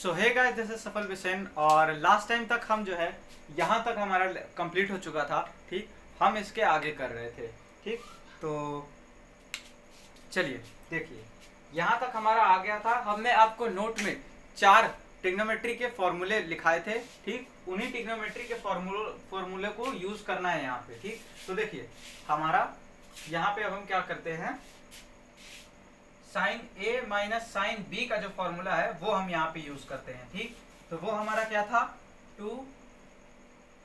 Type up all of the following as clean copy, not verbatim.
So hey guys, this is Safal Bisen. और last time तक हम जो है यहाँ तक हमारा कंप्लीट हो चुका था। ठीक, हम इसके आगे कर रहे थे। ठीक, तो चलिए देखिए, यहाँ तक हमारा आ गया था। हमने आपको नोट में 4 ट्रिग्नोमेट्री के फॉर्मूले लिखाए थे। ठीक, उन्हीं ट्रिग्नोमेट्री के फॉर्मूले को यूज करना है यहाँ पे। ठीक, तो देखिए हमारा यहाँ पे अब हम क्या करते हैं, साइन ए माइनस साइन बी का जो फॉर्मूला है वो हम यहाँ पे यूज करते हैं। ठीक, तो वो हमारा क्या था, 2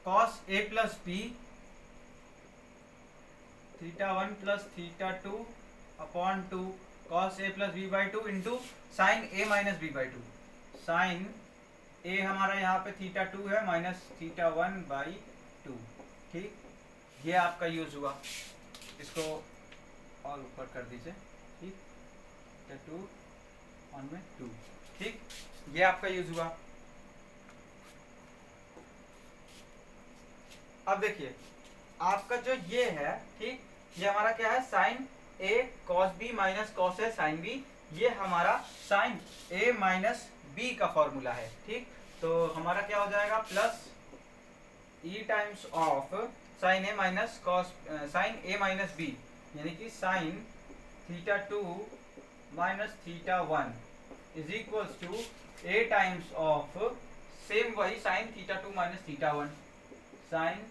cos a plus b theta 1 plus theta 2 upon 2 cos a plus B by 2 into sine A minus b by 2। Sine a हमारा यहाँ पे थीटा 2 है माइनस थीटा 1 बाई 2। ठीक, ये आपका यूज हुआ। इसको और ऊपर कर दीजिए। ठीक, 2 1 में 2। ठीक, ये आपका यूज हुआ। अब देखिए आपका जो ये है, ठीक, ये हमारा क्या है, sine a cos b minus cos a sine b. ये हमारा साइन ए माइनस बी का फॉर्मूला है। ठीक, तो हमारा क्या हो जाएगा, plus e times of sine A minus cos sine A minus b, यानी कि sine theta 2 minus theta 1 is equals to a times of same वही sine theta 2 minus theta 1, sine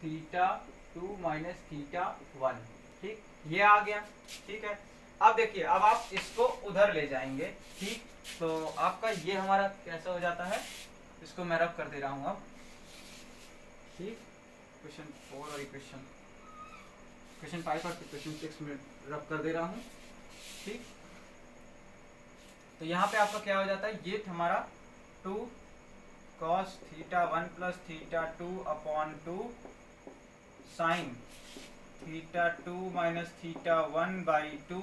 theta 2 minus theta 1। ठीक, ये आ गया। ठीक है, अब देखिए, अब आप इसको उधर ले जाएंगे। ठीक, तो आपका ये हमारा कैसा हो जाता है, इसको मैं रब कर दे रहा हूं अब। ठीक, क्वेश्चन 4 और क्वेश्चन 5 और क्वेश्चन 6 में रब कर दे रहा हूं। ठीक, तो यहाँ पे आपका क्या हो जाता है, ये हमारा 2 cos theta 1 plus theta 2 upon 2 sine theta 2 minus theta 1 by 2,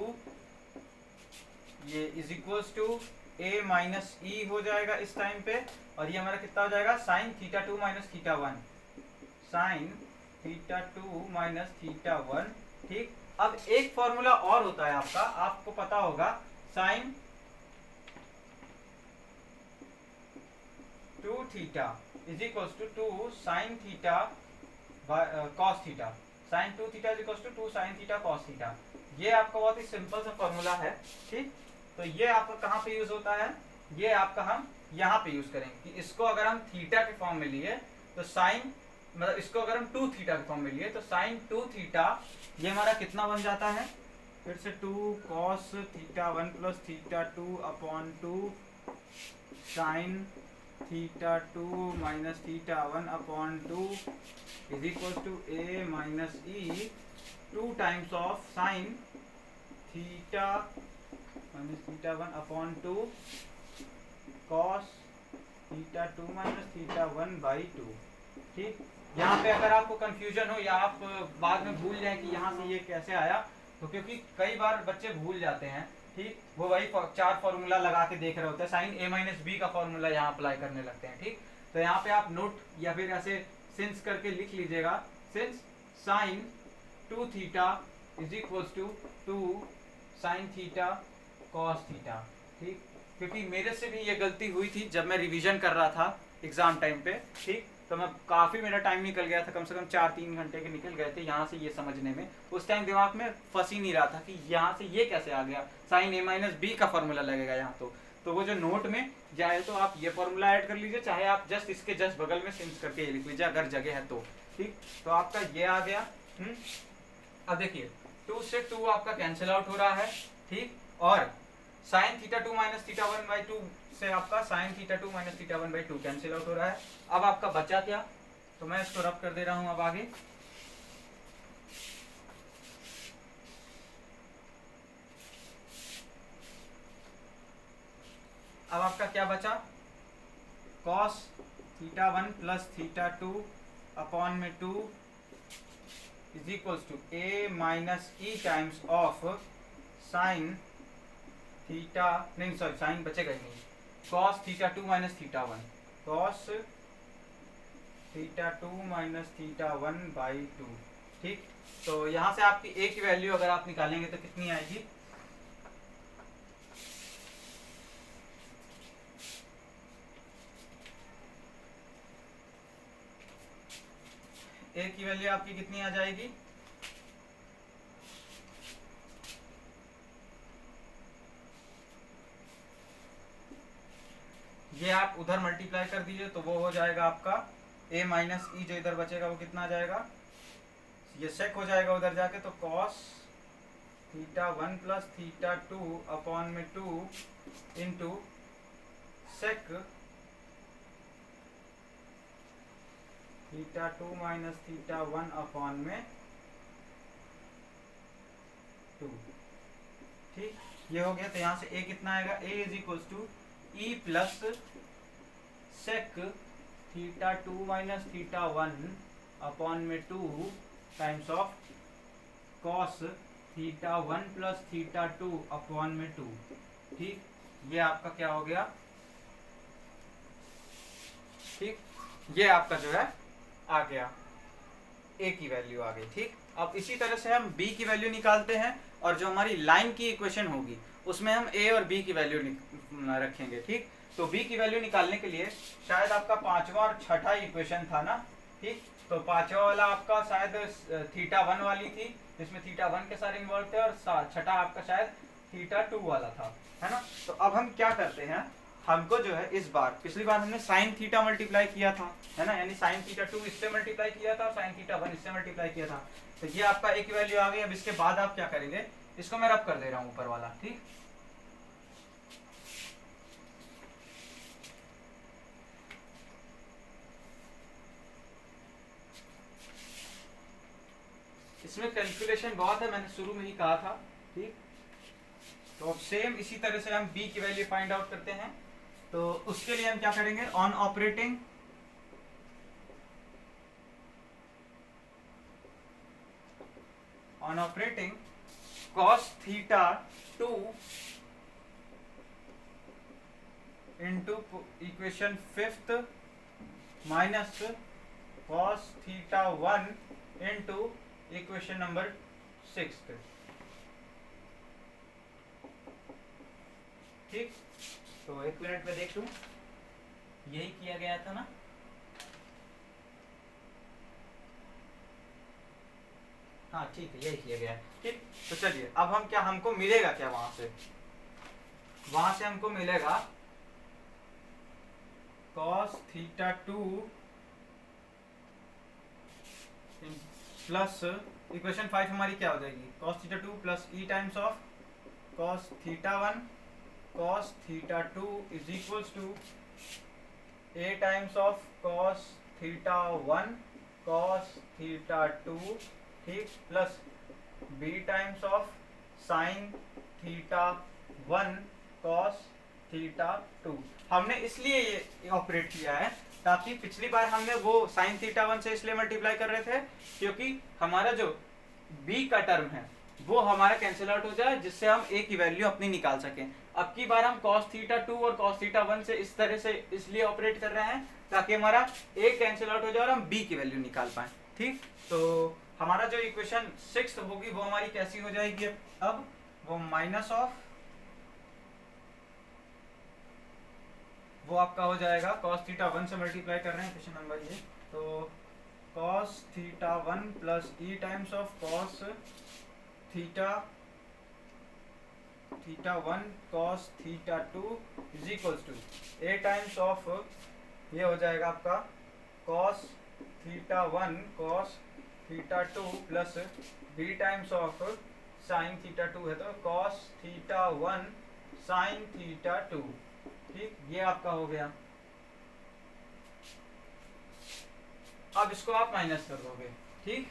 ये is equals to a minus e हो जाएगा इस टाइम पे। और ये हमारा कितना हो जाएगा, sine theta 2 minus theta 1, sine theta 2 minus theta 1। ठीक, अब एक फॉर्मूला और होता है आपका, आपको पता होगा, sine 2 theta is equals to 2 sine theta cos theta, sine 2 theta is equals to 2 sine theta cos theta. ये आपका बहुत ही सिंपल सा फॉर्मूला है। ठीक, तो ये आपका कहाँ पे यूज होता है, ये आपका हम यहाँ पे यूज करेंगे कि इसको अगर हम थीटा के फॉर्म में लिए तो साइन, मतलब इसको अगर हम 2 थीटा के फॉर्म में लिए तो साइन 2 थीटा, ये हमारा कितना बन जाता है, फिर से 2 cos theta 1 plus theta 2 upon 2 sine theta 2 minus theta 1 upon 2 is equal to a minus e 2 times of sine theta minus theta 1 upon 2 cos theta 2 minus theta 1 by 2। ठीक, यहाँ पे अगर आपको कंफ्यूजन हो या आप बाद में भूल जाए कि यहाँ से ये कैसे आया, तो क्योंकि कई बार बच्चे भूल जाते हैं। ठीक, वो वही 4 फॉर्मूला लगा के देख रहे होते हैं, साइन ए माइनस बी का फॉर्मूला यहाँ अप्लाई करने लगते हैं। ठीक, तो यहाँ पे आप नोट या फिर ऐसे सिंस करके लिख लीजिएगा, since sine 2 theta is equals to 2 sine theta cos theta. ठीक, क्योंकि मेरे से भी ये गलती हुई थी जब मैं रिवीजन कर रहा था एग्जाम टाइम पे। ठीक, तो मैं काफ़ी मेरा टाइम निकल गया था, कम से कम 4-3 घंटे के निकल गए थे यहाँ से ये समझने में। उस टाइम दिमाग में फंस ही नहीं रहा था कि यहाँ से ये कैसे आ गया, साइन ए माइनस बी का फॉर्मूला लगेगा यहाँ। तो वो जो नोट में जाए तो आप ये फॉर्मूला ऐड कर लीजिए, चाहे आप जस्ट इसके जस्ट बगल में सिंस करके ये लिख लीजिए अगर जगह है तो। ठीक, तो आपका ये आ गया। अब देखिए 2 से 2 आपका कैंसिल आउट हो रहा है। ठीक, और sine theta 2 minus theta 1 by 2 से आपका sign theta 2 minus theta 1 by 2 cancel out हो रहा है। अब आपका बचा क्या, तो मैं इसको रब कर दे रहा हूं अब आगे। अब आपका क्या बचा, cos theta 1 plus theta 2 upon में 2 is equals to a minus e times of sine theta, नहीं सॉरी साइन बचेगा ही नहीं, cos theta 2 minus theta 1, cos theta 2 minus theta 1 by 2। ठीक, तो यहाँ से आपकी ए की वैल्यू अगर आप निकालेंगे तो कितनी आएगी, ए की वैल्यू आपकी कितनी आ जाएगी, ये आप उधर मल्टीप्लाई कर दीजिए तो वो हो जाएगा आपका a माइनस ई, जो इधर बचेगा वो कितना आ जाएगा, ये सेक हो जाएगा उधर जाके, तो cos theta 1 plus theta 2 upon में 2 into sec theta 2 minus theta 1 upon में 2। ठीक, ये हो गया। तो यहाँ से a कितना आएगा, a is equals to e plus sec theta 2 minus theta 1 upon में 2 times of cos theta 1 plus theta 2 upon में 2। ठीक, ये आपका क्या हो गया, ठीक, ये आपका जो है आ गया, a की वैल्यू आ गई। ठीक, अब इसी तरह से हम b की वैल्यू निकालते हैं, और जो हमारी लाइन की इक्वेशन होगी उसमें हम a और b की वैल्यू रखेंगे। ठीक, तो b की वैल्यू निकालने के लिए शायद आपका पांचवा और छठा इक्वेशन था ना। ठीक, तो पांचवा वाला आपका शायद थीटा 1 वाली थी, जिसमें थीटा 1 के सारे इन्वॉल्व थे, और छठा आपका शायद थीटा 2 वाला था, है ना। तो अब हम क्या करते हैं, हमको जो है इस बार, पिछली बार हमने साइन थीटा मल्टीप्लाई किया था, है ना, यानी साइन थीटा 2 इससे मल्टीप्लाई किया था और साइन थीटा 1 इससे मल्टीप्लाई किया था। तो ये आपका एक वैल्यू आ गई। अब इसके बाद आप क्या करेंगे, इसको मैं रब कर दे रहा हूं ऊपर वाला। ठीक, इसमें कैलकुलेशन बहुत है, मैंने शुरू में ही कहा था। ठीक, तो अब सेम इसी तरह से हम b की वैल्यू फाइंड आउट करते हैं। तो उसके लिए हम क्या करेंगे, on operating cos theta 2 into equation 5th minus cos theta 1 into equation number 6th। ठीक, तो एक मिनट में देख लूं, यही किया गया था ना। हाँ ठीक है, यही किया गया है। ठीक, तो चलिए अब हम क्या, हमको मिलेगा क्या वहां से हमको मिलेगा cos थीटा 2 प्लस इक्वेशन 5 हमारी क्या हो जाएगी, cos theta 2 plus e times of cos theta 1 cos theta 2 is equals to a times of cos theta 1 cos theta 2, ठीक, plus b times of sine theta 1 cos theta 2। हमने इसलिए ये operate किया है ताकि पिछली बार हमने वो साइन थीटा 1 से इसलिए मल्टीप्लाई कर रहे थे क्योंकि हमारा जो b का टर्म है वो हमारा कैंसिल आउट हो जाए, जिससे हम a की वैल्यू अपनी निकाल सकें। अब की बार हम cos थीटा 2 और cos थीटा 1 से इस तरह से इसलिए ऑपरेट कर रहे हैं ताकि हमारा a कैंसिल आउट हो जाए और हम b की वैल्यू निकाल पाए। ठीक, तो हमारा जो इक्वेशन 6 होगी वो हमारी कैसी हो जाएगी, अब वो माइनस ऑफ, वो आपका हो जाएगा cos थीटा 1 से मल्टीप्लाई कर रहे हैं इक्वेशन नंबर ये, तो cos theta 1 plus e times of cos theta 1 cos theta 2 is equals to a times of, ये हो जाएगा आपका cos theta 1 cos theta 2 plus b times of sine theta 2 है तो cos थीटा 1 साइन थीटा 2। ठीक, ये आपका हो गया। अब इसको आप माइनस कर दोगे। ठीक,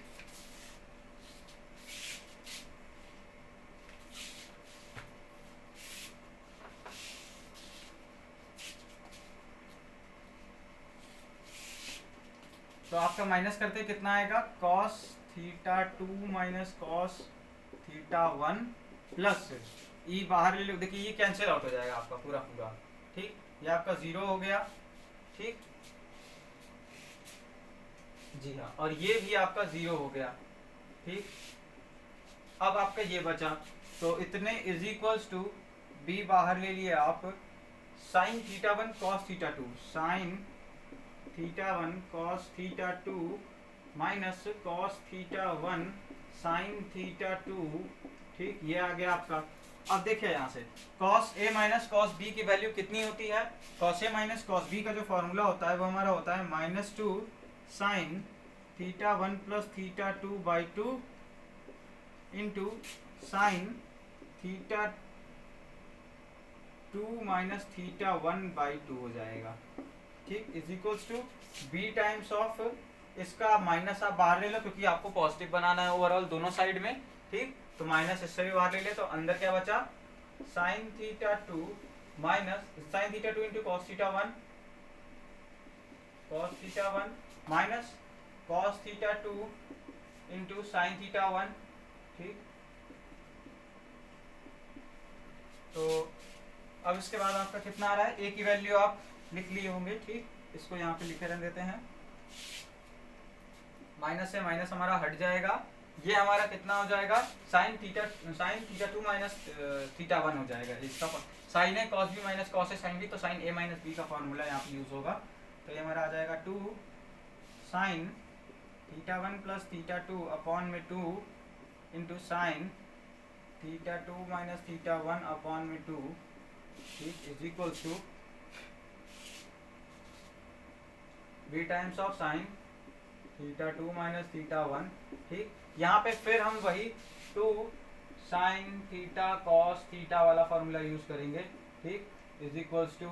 तो आपका माइनस करते कितना आएगा, cos theta 2 minus cos theta 1 plus e बाहर ले लो, देखिए ये कैंसिल आउट हो जाएगा आपका पूरा पूरा। ठीक, ये आपका 0 हो गया। ठीक, जी हाँ, और ये भी आपका 0 हो गया। ठीक, अब आपका ये बचा, तो इतने इज इक्वल्स टू b बाहर ले लिए आप, sign theta 1 cos theta 2, sine theta 1 cos theta 2 minus cos theta 1 sine theta 2, ठीक, ये आ गया आपका। अब देखिए यहाँ से cos A minus cos B की वैल्यू कितनी होती है? Cos A minus cos B का जो फॉर्मूला होता है वो हमारा होता है -2 sine theta 1 plus theta 2 by 2 into sine theta 2 minus theta 1 by 2 हो जाएगा, ठीक, is equals to b times of, इसका माइनस आप बाहर ले लो क्योंकि आपको पॉजिटिव बनाना है ओवरऑल दोनों साइड में, ठीक, तो माइनस इससे भी बाहर ले ले, तो अंदर क्या बचा? Sign theta 2 minus sine theta 2 into cos theta 1, cos theta 1 minus cos theta 2 into sine theta 1, ठीक। तो अब इसके बाद आपका कितना आ रहा है? ए की वैल्यू आप लिख लिए होंगे, ठीक, इसको यहाँ पे लिखे रहने देते हैं, माइनस से माइनस हमारा हट जाएगा, ये हमारा कितना हो जाएगा? साइन थीटा 2 माइनस थीटा 1 हो जाएगा। इसका साइन है cos b minus cos a sine B, तो साइन ए माइनस बी का फॉर्मूला यहाँ पे यूज होगा, तो ये हमारा आ जाएगा 2 sine theta 1 plus theta 2 upon में 2 into sine theta 2 minus theta 1 upon में 2, ठीक, is equal to b times of sine theta 2 minus theta 1, ठीक। यहाँ पे फिर हम वही 2 साइन थीटा कॉस थीटा वाला फॉर्मूला यूज करेंगे, ठीक, is equals to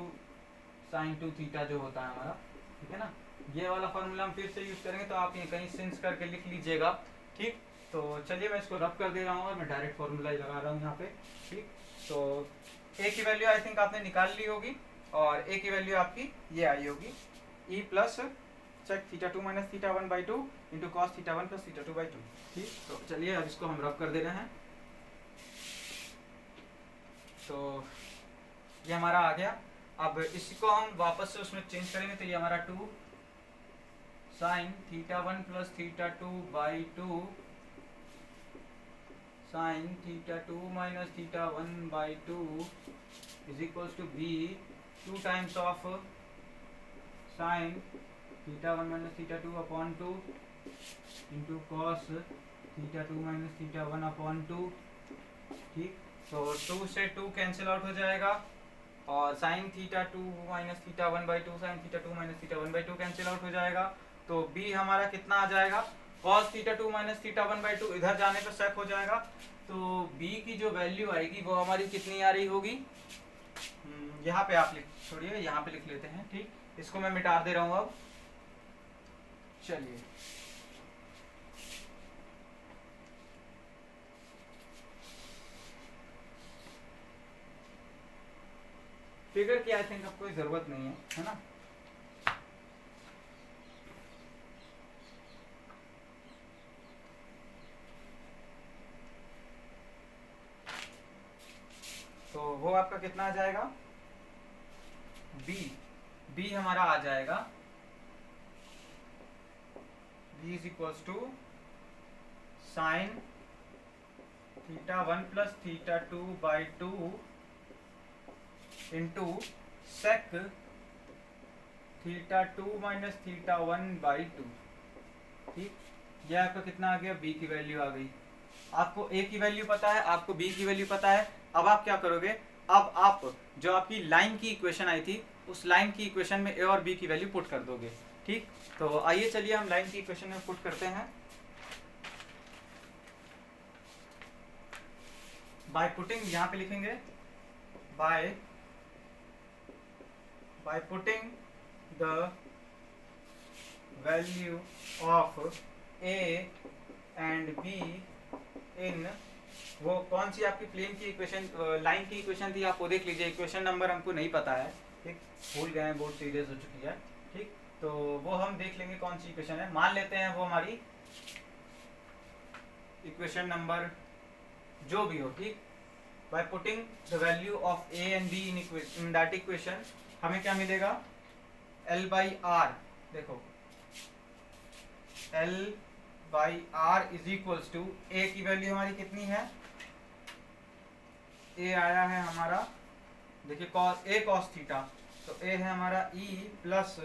sine 2 theta जो होता है हमारा, ठीक है ना, ये वाला फॉर्मूला हम फिर से यूज करेंगे, तो आप ये कहीं सिंस करके लिख लीजिएगा, ठीक। तो चलिए मैं इसको रब कर दे रहा हूँ और मैं डायरेक्ट फॉर्मूला ही लगा रहा हूँ यहाँ पे, ठीक। तो ए की वैल्यू आई थिंक आपने निकाल ली होगी, और ए की वैल्यू आपकी ये आई होगी, e plus sec theta 2 minus theta 1 by 2 into cos theta 1 plus theta 2 by 2, ठीक। तो चलिए अब इसको हम रब कर दे रहे हैं, तो ये हमारा आ गया। अब इसको हम वापस से उसमें चेंज करेंगे, तो ये हमारा 2 sine theta 1 plus theta 2 by 2 sine theta 2 minus theta 1 by 2 is equals to B 2 times of sine theta 1 minus theta 2 upon 2 into cos theta 2 minus theta 1 upon 2, ठीक। तो 2 से 2 कैंसिल आउट हो जाएगा, और sine theta 2 minus theta 1 by 2 sine theta 2 minus theta 1 by 2 cancel out हो जाएगा, तो b हमारा कितना आ जाएगा? cos theta 2 minus theta 1 by 2 इधर जाने पर सेक हो जाएगा, तो b की जो वैल्यू आएगी वो हमारी कितनी आ रही होगी? यहाँ पे आप छोड़िए, यहाँ पे लिख लेते हैं, ठीक, इसको मैं मिटा दे रहा हूँ अब। चलिए फिगर की आई थिंक अब कोई जरूरत नहीं है ना। तो वो आपका कितना आ जाएगा? बी हमारा आ जाएगा b is equals to sine theta 1 plus theta 2 by 2 into sec theta 2 minus theta 1 by 2, ठीक। यह आपका कितना आ गया? b की वैल्यू आ गई। आपको a की वैल्यू पता है, आपको b की वैल्यू पता है, अब आप क्या करोगे? अब आप जो आपकी लाइन की इक्वेशन आई थी उस लाइन की इक्वेशन में a और b की वैल्यू पुट कर दोगे, ठीक। तो आइए चलिए हम लाइन की इक्वेशन में पुट करते हैं। बाय पुटिंग, यहाँ पे लिखेंगे bye putting the value of a and b इन, वो कौन सी आपकी प्लेन की इक्वेशन, लाइन की इक्वेशन थी, आप वो देख लीजिए, इक्वेशन नंबर हमको नहीं पता है, ठीक, भूल गए हैं, बहुत सीरियस हो चुकी है, ठीक। तो वो हम देख लेंगे कौन सी इक्वेशन है, मान लेते हैं वो हमारी इक्वेशन नंबर जो भी हो, ठीक। By putting the value of a and b in that equation हमें क्या मिलेगा? L बाई आर, देखो L by R is equals to a की वैल्यू हमारी कितनी है? a आया है हमारा, देखिए a cos थीटा, तो a है हमारा e plus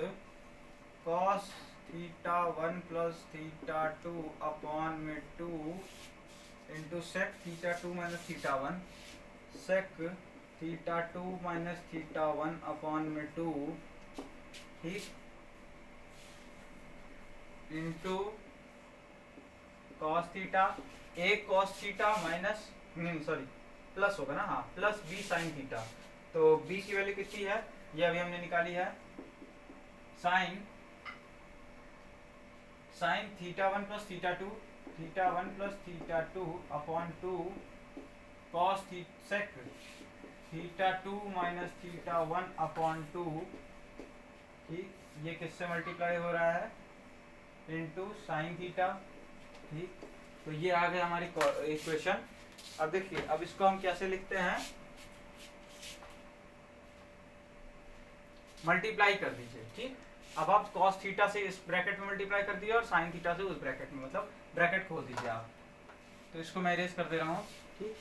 cos theta 1 plus theta 2 upon में 2 into sec theta 2 minus theta 1 sec theta 2 minus theta 1 upon में 2, ठीक, into cos theta, a cos theta minus, नहीं सॉरी प्लस होगा ना, हाँ, प्लस बी साइन थीटा। तो बी की वैल्यू कितनी है, ये अभी हमने निकाली है, sine theta 1 plus theta 2, theta 1 plus theta 2 upon 2 cos sec theta 2 minus theta 1 upon 2, ठीक, ये किससे मल्टीप्लाई हो रहा है, इंटू साइन थीटा, ठीक। तो ये आ गया हमारी इक्वेशन। अब देखिए, अब इसको हम कैसे लिखते हैं, मल्टीप्लाई कर दीजिए, ठीक। अब आप कॉस थीटा से इस ब्रैकेट में मल्टीप्लाई कर दिए और साइन थीटा से उस ब्रैकेट में, मतलब ब्रैकेट खोल दीजिए आप। तो इसको मैं इरेज कर दे रहा हूँ, ठीक।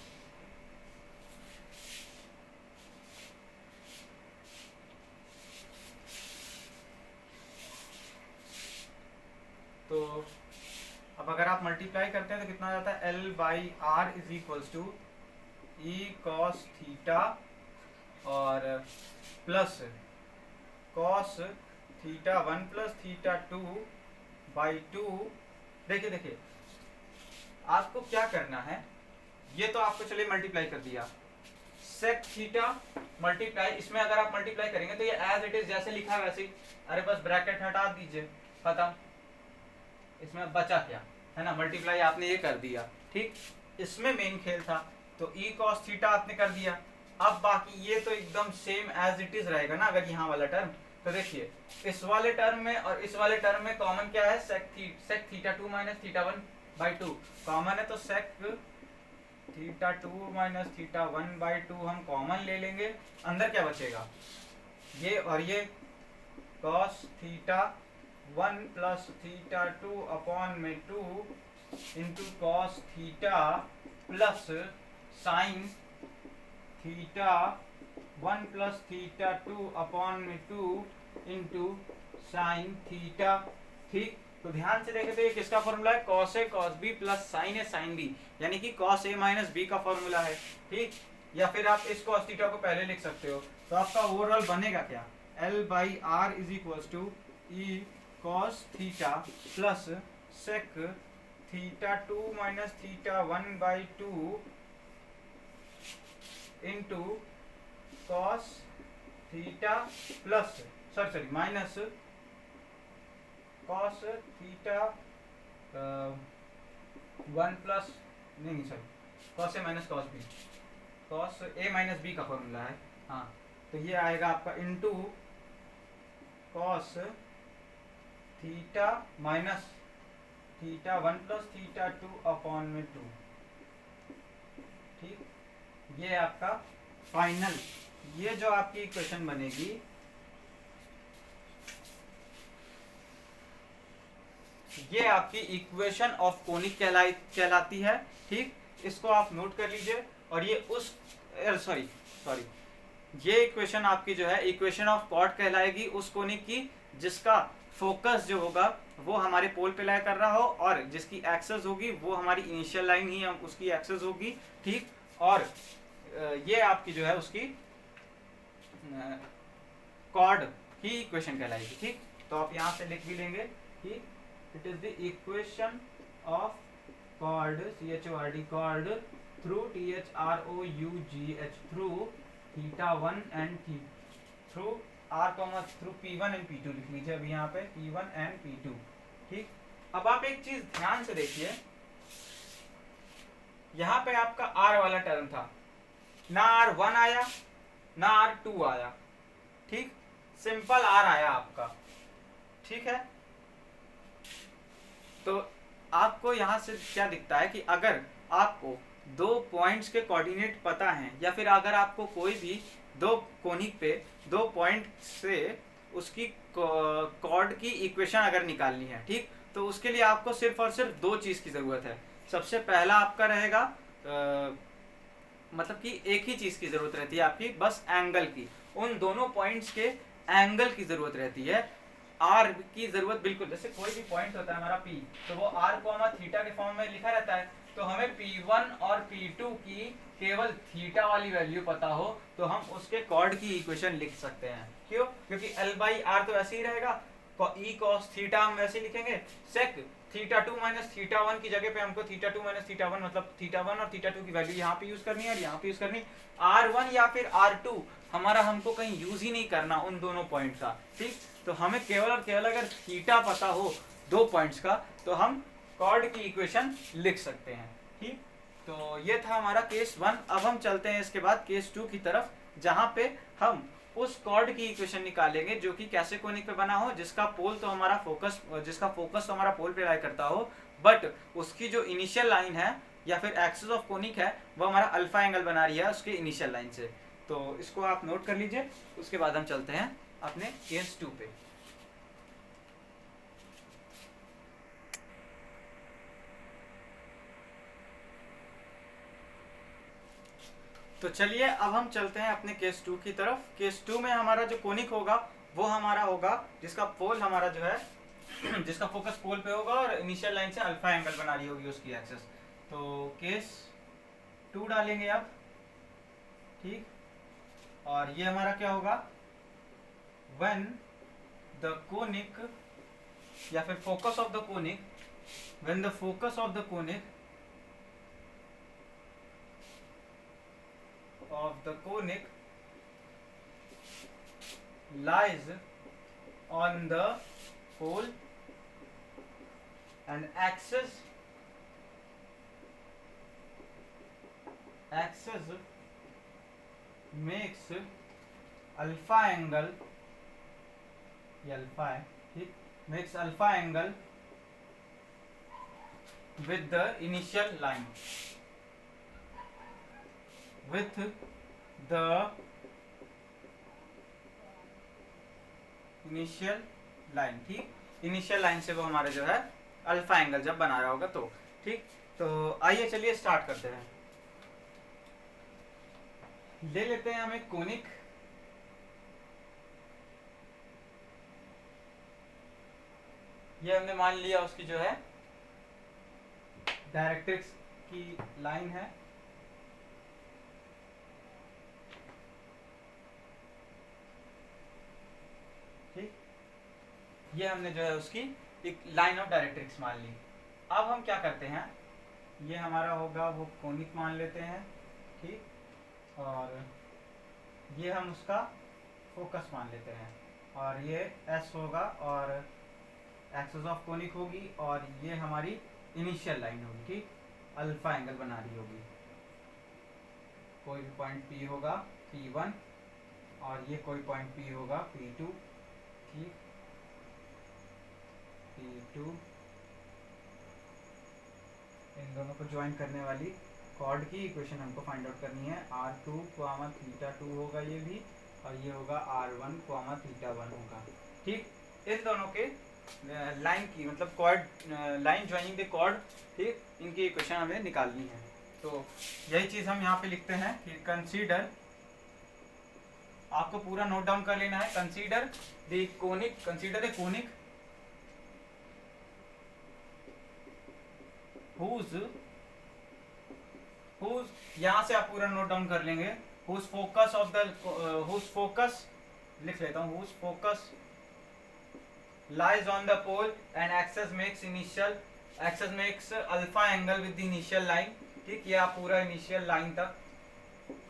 तो अब अगर आप मल्टीप्लाई करते हैं तो कितना जाता है, L by R is equals to E cos theta और plus cos theta 1 plus theta 2 by 2। देखिए आपको क्या करना है, ये तो आपको चलिए मल्टीप्लाई कर दिया, सेक थीटा मल्टीप्लाई, इसमें अगर आप मल्टीप्लाई करेंगे तो ये एज इट इज जैसे लिखा है वैसे ही, अरे बस ब्रैकेट हटा दीजिए, खत्म, इसमें बचा क्या है ना, मल्टीप्लाई आपने ये कर दिया, ठीक। इसमें मेन खेल था, तो ई कॉस थीटा आपने कर दिया। अब बाकी ये तो एकदम सेम एज इट इज रहेगा ना, अगर यहाँ वाला टर्म, तो देखिए इस वाले टर्म में और इस वाले टर्म में कॉमन क्या है, sec theta 2 minus theta 1 by 2 common है, तो sec theta 2 minus theta 1 by 2 हम कॉमन ले लेंगे, अंदर क्या बचेगा, ये और ये cos theta 1 plus theta 2 upon में 2 into cos theta plus sine theta 1 plus theta 2 upon में 2 इंटू साइन थीटा, ठीक। तो ध्यान से देखें तो ये किसका फॉर्मूला है, cos a cos b plus sine a sine B, यानी कि कॉस ए माइनस बी का फॉर्मूला है, ठीक। या फिर आप इस कॉस थीटा को पहले लिख सकते हो, तो आपका ओवरऑल बनेगा क्या, L by R is equals to E cos theta plus sec theta 2 minus theta 1 by 2 into cos theta plus sorry minus cos theta 1 plus नहीं सॉरी कॉस ए माइनस कॉस बी, कॉस ए minus B का formula है, हाँ। तो ये आएगा आपका into cos theta minus theta 1 plus theta 2 upon में 2, ठीक। ये आपका फाइनल, ये जो आपकी इक्वेशन बनेगी, ये आपकी इक्वेशन ऑफ कोनिक कहलाती है, ठीक। इसको आप नोट कर लीजिए, और ये उस सॉरी ये इक्वेशन आपकी जो है इक्वेशन ऑफ कॉर्ड कहलाएगी उस कोनिक की जिसका फोकस जो होगा वो हमारे पोल पे लाई कर रहा हो, और जिसकी एक्सेस होगी वो हमारी इनिशियल लाइन ही उसकी एक्सेस होगी, ठीक। और ये आपकी जो है उसकी कॉर्ड की इक्वेशन कहलाएगी, ठीक। तो आप यहाँ से लिख भी लेंगे कि it is the equation of chord CHORD chord through THROUGH through theta 1 and through through P1 and P2 लिख लीजिए अभी यहाँ पे P1 एंड P2, ठीक। अब आप एक चीज ध्यान से देखिए, यहाँ पे आपका R वाला टर्म था, ना R1 आया ना R2 आया, ठीक, सिंपल R आया आपका, ठीक है। तो आपको यहाँ से क्या दिखता है कि अगर आपको दो पॉइंट्स के कोऑर्डिनेट पता हैं, या फिर अगर आपको कोई भी दो कोनिक पे दो पॉइंट से उसकी कॉर्ड की इक्वेशन अगर निकालनी है, ठीक, तो उसके लिए आपको सिर्फ और सिर्फ दो चीज़ की ज़रूरत है। सबसे पहला आपका रहेगा मतलब कि एक ही चीज़ की ज़रूरत रहती है आपकी, बस एंगल की, उन दोनों पॉइंट्स के एंगल की ज़रूरत रहती है। आर की जरूरत बिल्कुल, जैसे कोई भी पॉइंट होता है हमारा पी, तो वो आर को हमारा थीटा के फॉर्म में लिखा रहता है, तो हमें P1 और P2 की केवल थीटा वाली वैल्यू पता हो तो हम उसके कॉर्ड की इक्वेशन लिख सकते हैं। क्यों? क्योंकि L बाई आर तो ऐसे ही रहेगा, ई कॉस थीटा हम वैसे ही लिखेंगे, sec theta two minus theta one की जगह पे हमको theta two minus theta one मतलब थीटा वन और थीटा टू की वैल्यू यहाँ पे यूज करनी है और यहाँ पे यूज करनी, R1 या फिर R2 हमारा हमको कहीं यूज ही नहीं करना उन दोनों पॉइंट का। ठीक, तो हमें केवल और केवल अगर थीटा पता हो दो पॉइंट्स का तो हम कॉर्ड की इक्वेशन लिख सकते हैं। ठीक, तो ये था हमारा केस 1। अब हम चलते हैं इसके बाद केस 2 की तरफ, जहां पे हम उस कॉर्ड की इक्वेशन निकालेंगे जो कि कैसे कोनिक पे बना हो, जिसका पोल तो हमारा फोकस, जिसका फोकस तो हमारा पोल पे लाई करता हो, बट उसकी जो इनिशियल लाइन है या फिर एक्सिस ऑफ कोनिक है वो हमारा अल्फा एंगल बना रही है उसके इनिशियल लाइन से। तो इसको आप नोट कर लीजिए, उसके बाद हम चलते हैं अपने केस 2 पे। तो चलिए अब हम चलते हैं अपने केस 2 की तरफ। केस 2 में हमारा जो कोनिक होगा वो हमारा होगा जिसका पोल हमारा जो है जिसका फोकस पोल पे होगा और इनिशियल लाइन से अल्फा एंगल बना रही होगी उसकी एक्सिस। तो केस 2 डालेंगे आप, ठीक, और ये हमारा क्या होगा, व्हेन द कोनिक या फिर focus of the conic, when the focus of the conic lies on the pole and axis makes alpha angle, ये अल्फा है, ठीक, makes alpha angle with the initial line, with the initial line. ठीक, initial line से वो हमारा जो है alpha angle जब बना रहा होगा तो। ठीक, तो आइए चलिए स्टार्ट करते हैं। ले लेते हैं हम एक कोनिक, ये हमने मान लिया उसकी जो है डायरेक्ट्रिक्स की लाइन है। ठीक, ये हमने जो है उसकी एक लाइन ऑफ डायरेक्ट्रिक्स मान ली। अब हम क्या करते हैं, ये हमारा होगा वो कोनिक मान लेते हैं, ठीक, और ये हम उसका फोकस मान लेते हैं, और ये एस होगा और एक्सिस ऑफ कोनिक होगी, और ये हमारी इनिशियल लाइन होगी। ठीक, अल्फा एंगल बना रही होगी, कोई भी पॉइंट पी होगा P1 और ये कोई पॉइंट P होगा P2। ठीक, P2, इन दोनों को ज्वाइन करने वाली कॉर्ड की इक्वेशन हमको फाइंड आउट करनी है। R2 कॉमा थीटा 2 होगा ये भी, और ये होगा R1 कॉमा थीटा 1 होगा। ठीक, इन दोनों के लाइन की मतलब chord, line joining the chord, ठीक, इनकी इक्वेशन हमें निकालनी है। तो यही चीज हम यहाँ पे लिखते हैं कि कंसीडर, आपको पूरा नोट डाउन कर लेना है, consider the conic, consider the conic whose यहाँ से आप पूरा नोट डाउन कर लेंगे, whose focus of the whose focus लिख लेता हूँ, whose focus lies on the pole and axis makes alpha angle with the initial line। ठीक, ये आप पूरा इनिशियल लाइन तक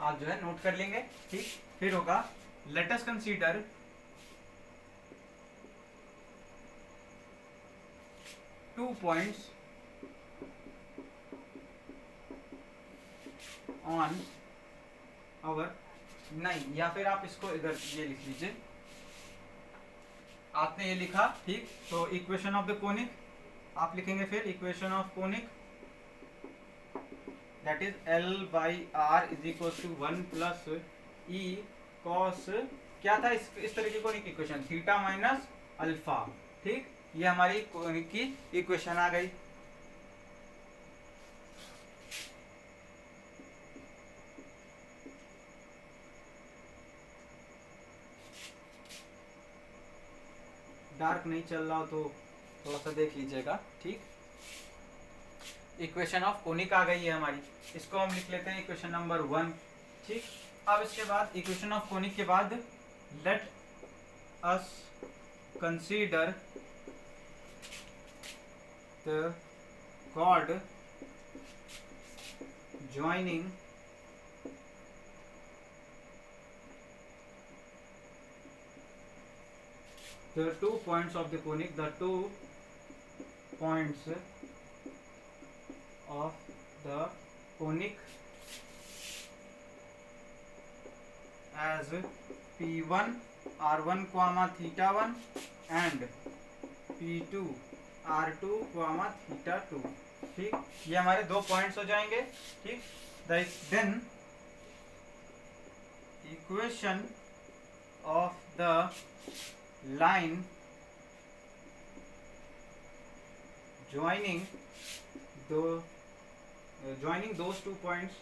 आप जो है नोट कर लेंगे। ठीक, फिर होगा let us consider two points on our, नहीं, या फिर आप इसको इधर ये लिख लीजिए, आपने ये लिखा, ठीक, तो इक्वेशन ऑफ द कोनिक आप लिखेंगे, फिर equation of conic that is L by R is equal to 1 plus e cos, क्या था इस तरह की conic equation, theta minus alpha. ठीक, ये हमारी कोनिक की इक्वेशन आ गई। डार्क नहीं चल रहा हो तो थोड़ा सा देख लीजिएगा, ठीक। इक्वेशन ऑफ कोनिक आ गई है हमारी, इसको हम लिख लेते हैं इक्वेशन नंबर 1, ठीक। अब इसके बाद इक्वेशन ऑफ कोनिक के बाद let us consider the chord joining the 2 points of the conic, the 2 points of the conic as P1 R1 comma theta 1 and P2 R2 comma theta 2, ठीक। ये हमारे 2 points हो जाएंगे, ठीक। Then equation of the line joining those 2 points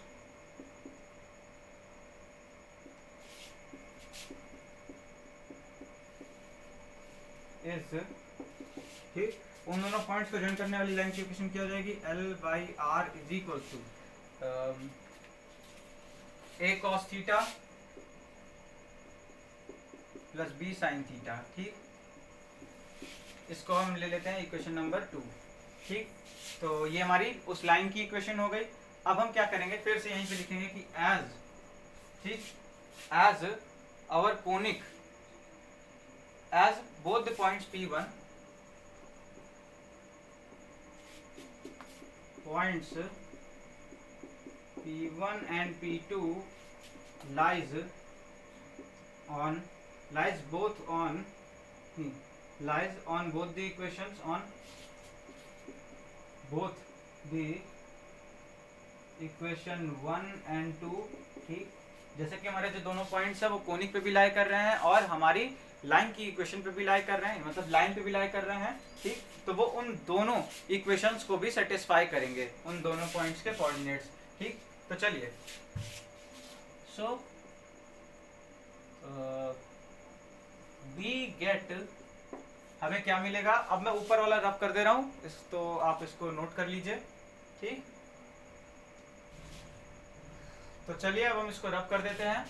is, ठीक। उन दोनों points को ज्वाइन करने वाली लाइन की इक्वेशन क्या हो जाएगी, L/R is equal to A cos theta plus B sin theta, ठीक। इसको हम ले लेते हैं इक्वेशन नंबर 2, ठीक। तो ये हमारी उस लाइन की इक्वेशन हो गई। अब हम क्या करेंगे, फिर से यहीं पे लिखेंगे कि एज, ठीक, as our conic, as both the points P1 points P1 and P2 lies both on both the equations, on both the equation 1 and 2, ठीक। जैसे कि हमारे जो दोनों पॉइंट्स है वो कोनिक पे भी लाई कर रहे हैं और हमारी लाइन की इक्वेशन पे भी लाई कर रहे हैं, मतलब लाइन पे भी लाई कर रहे हैं, ठीक। तो वो उन दोनों इक्वेशंस को भी सेटिस्फाई करेंगे, उन दोनों पॉइंट्स के कोऑर्डिनेट्स, ठीक। तो चलिए, सो वी गेट, हमें क्या मिलेगा, अब मैं ऊपर वाला रब कर दे रहा हूं, तो आप इसको नोट कर लीजिए, ठीक। तो चलिए अब हम इसको रब कर देते हैं।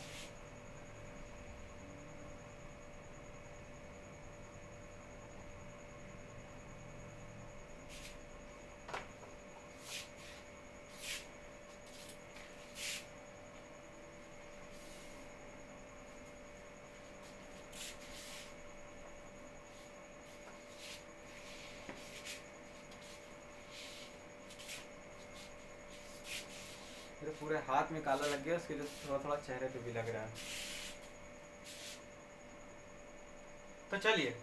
पूरे हाथ में काला लग गया, उसके लिए थोड़ा थोड़ा चेहरे पे भी लग रहा है। तो चलिए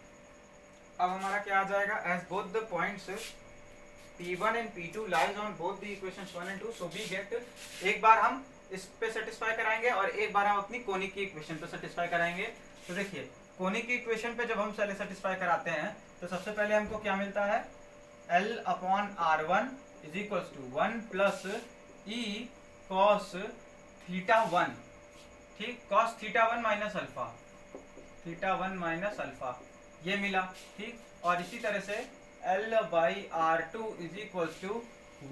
अब हमारा क्या आ जाएगा, as both the points P1 and P2 lies on both the equations 1 and 2, so we get, एक बार हम इस पे सेटिस्फाई कराएंगे और एक बार हम अपनी कोनिक की इक्वेशन पे सेटिस्फाई कराएंगे। तो देखिए कोनिक की इक्वेशन पे जब हम सेटिस्फाई कराते हैं तो सबसे पहले हमको क्या मिलता है, L/R1 is equals to 1 plus E cos theta 1, ठीक, cos theta 1 minus alpha, theta 1 minus alpha, ये मिला, ठीक। और इसी तरह से L/R2 is equals to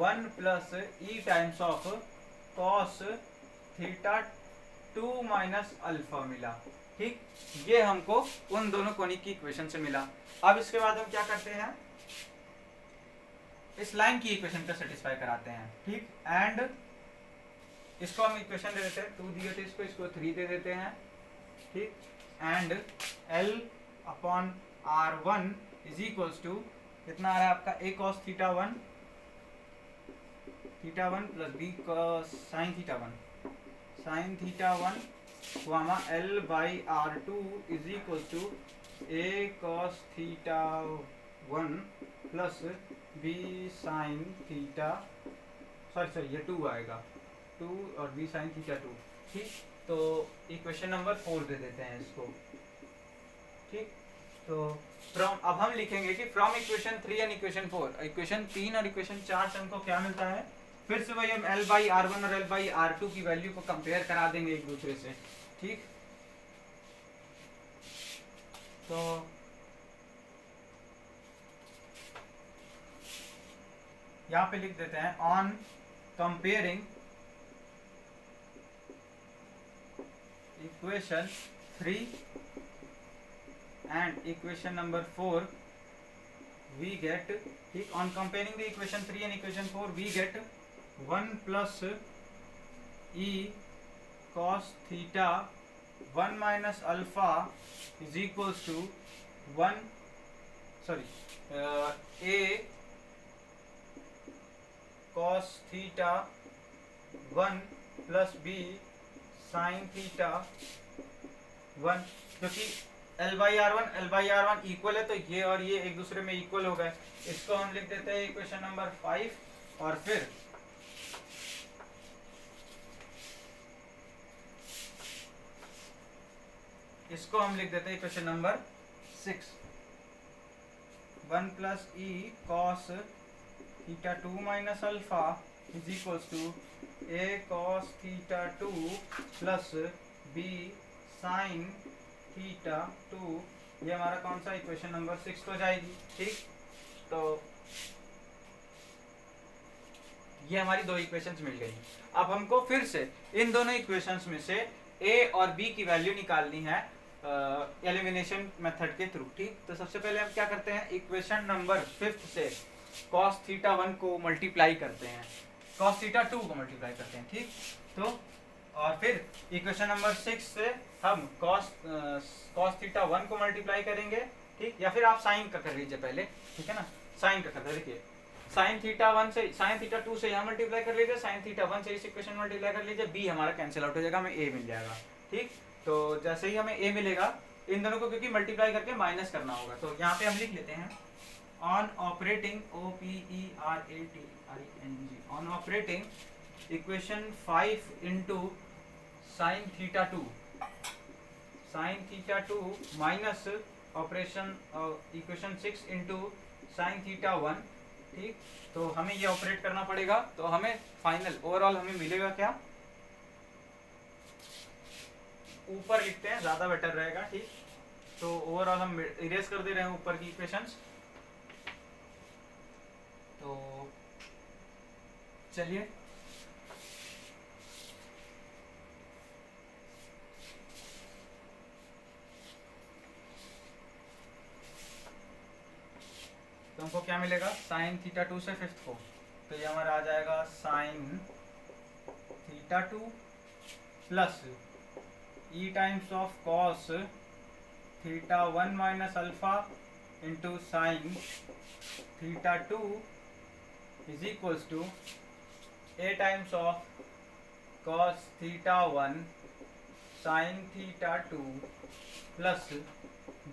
1 plus E times of cos theta 2 minus alpha मिला, ठीक। ये हमको उन दोनों कोनिक की इक्वेशन से मिला। अब इसके बाद हम क्या करते हैं, इस लाइन की इक्वेशन पे सेटिस्फाई कराते हैं, ठीक। एंड इसको हम इक्वेशन दे देते हैं, 2 दिए थे इसको 3 दे देते हैं, ठीक। And L/R1 is equals to कितना आ रहा है आपका, A cos theta 1 plus B cos sin theta 1 वामा L/R2 is equals to A cos theta 1 plus B sin theta, sorry ये 2 आएगा, 2 और B sin थीटा 2, ठीक। तो इक्वेशन नंबर 4 दे देते हैं इसको, ठीक। तो फ्रॉम, अब हम लिखेंगे कि from equation 3 and equation 4, equation 3 और इक्वेशन 4 से हमको क्या मिलता है, फिर से वही हम L/R1 और L/R2 की वैल्यू को कंपेयर करा देंगे एक दूसरे से, ठीक। तो यहाँ पे लिख देते हैं on comparing equation 3 and equation number 4 we get, on comparing the equation 3 and equation 4 we get 1 plus e cos theta 1 minus alpha is equals to 1 a cos theta 1 plus b sin theta 1, क्योंकि L by R one equal है तो ये और ये एक दूसरे में equal हो गए। इसको हम लिख देते हैं इक्वेशन नंबर 5 और फिर इसको हम लिख देते हैं equation number 6। 1 plus e cos theta 2 minus alpha is equals to a cos theta 2 plus B sine theta 2। ये हमारा कौन सा इक्वेशन नंबर 6 हो जाएगी। ठीक, तो ये हमारी दो इक्वेशंस मिल गई। अब हमको फिर से इन दोनों इक्वेशंस में से a और b की वैल्यू निकालनी है एलिमिनेशन मेथड के थ्रू। ठीक, तो सबसे पहले हम क्या करते हैं, इक्वेशन नंबर 5 से cos थीटा 1 को मल्टीप्लाई करते हैं, cos थीटा 2 को मल्टीप्लाई करते हैं। ठीक, तो और फिर इक्वेशन नंबर 6 से हम cos थीटा 1 को मल्टीप्लाई करेंगे। ठीक, या फिर आप साइन का कर लीजिए पहले, ठीक है ना, साइन का कर देखिए, साइन थीटा 1 से साइन थीटा 2 से यहाँ मल्टीप्लाई कर लीजिए, साइन थीटा 1 से इस इक्वेशन मल्टीप्लाई कर लीजिए, b हमारा कैंसिल आउट हो जाएगा, हमें a मिल जाएगा। ठीक, तो जैसे ही हमें a मिलेगा, इन दोनों को क्योंकि मल्टीप्लाई करके माइनस करना होगा, तो यहाँ पे हम लिख लेते हैं on operating on operating equation 5 into sine theta 2 minus operation equation 6 into sine theta 1। ठीक, तो हमें ये ऑपरेट करना पड़ेगा, तो हमें फाइनल ओवरऑल हमें मिलेगा क्या, ऊपर लिखते हैं ज्यादा बेटर रहेगा। ठीक, तो ओवरऑल हम इरेज कर दे रहे हैं ऊपर की इक्वेशंस। तो चलिए तो हमको क्या मिलेगा, साइन थीटा 2 से 5th को, तो ये हमारा आ जाएगा sine theta 2 plus e times of cos theta 1 minus alpha into sine theta 2 is equals to a times of cos theta 1 sine theta 2 plus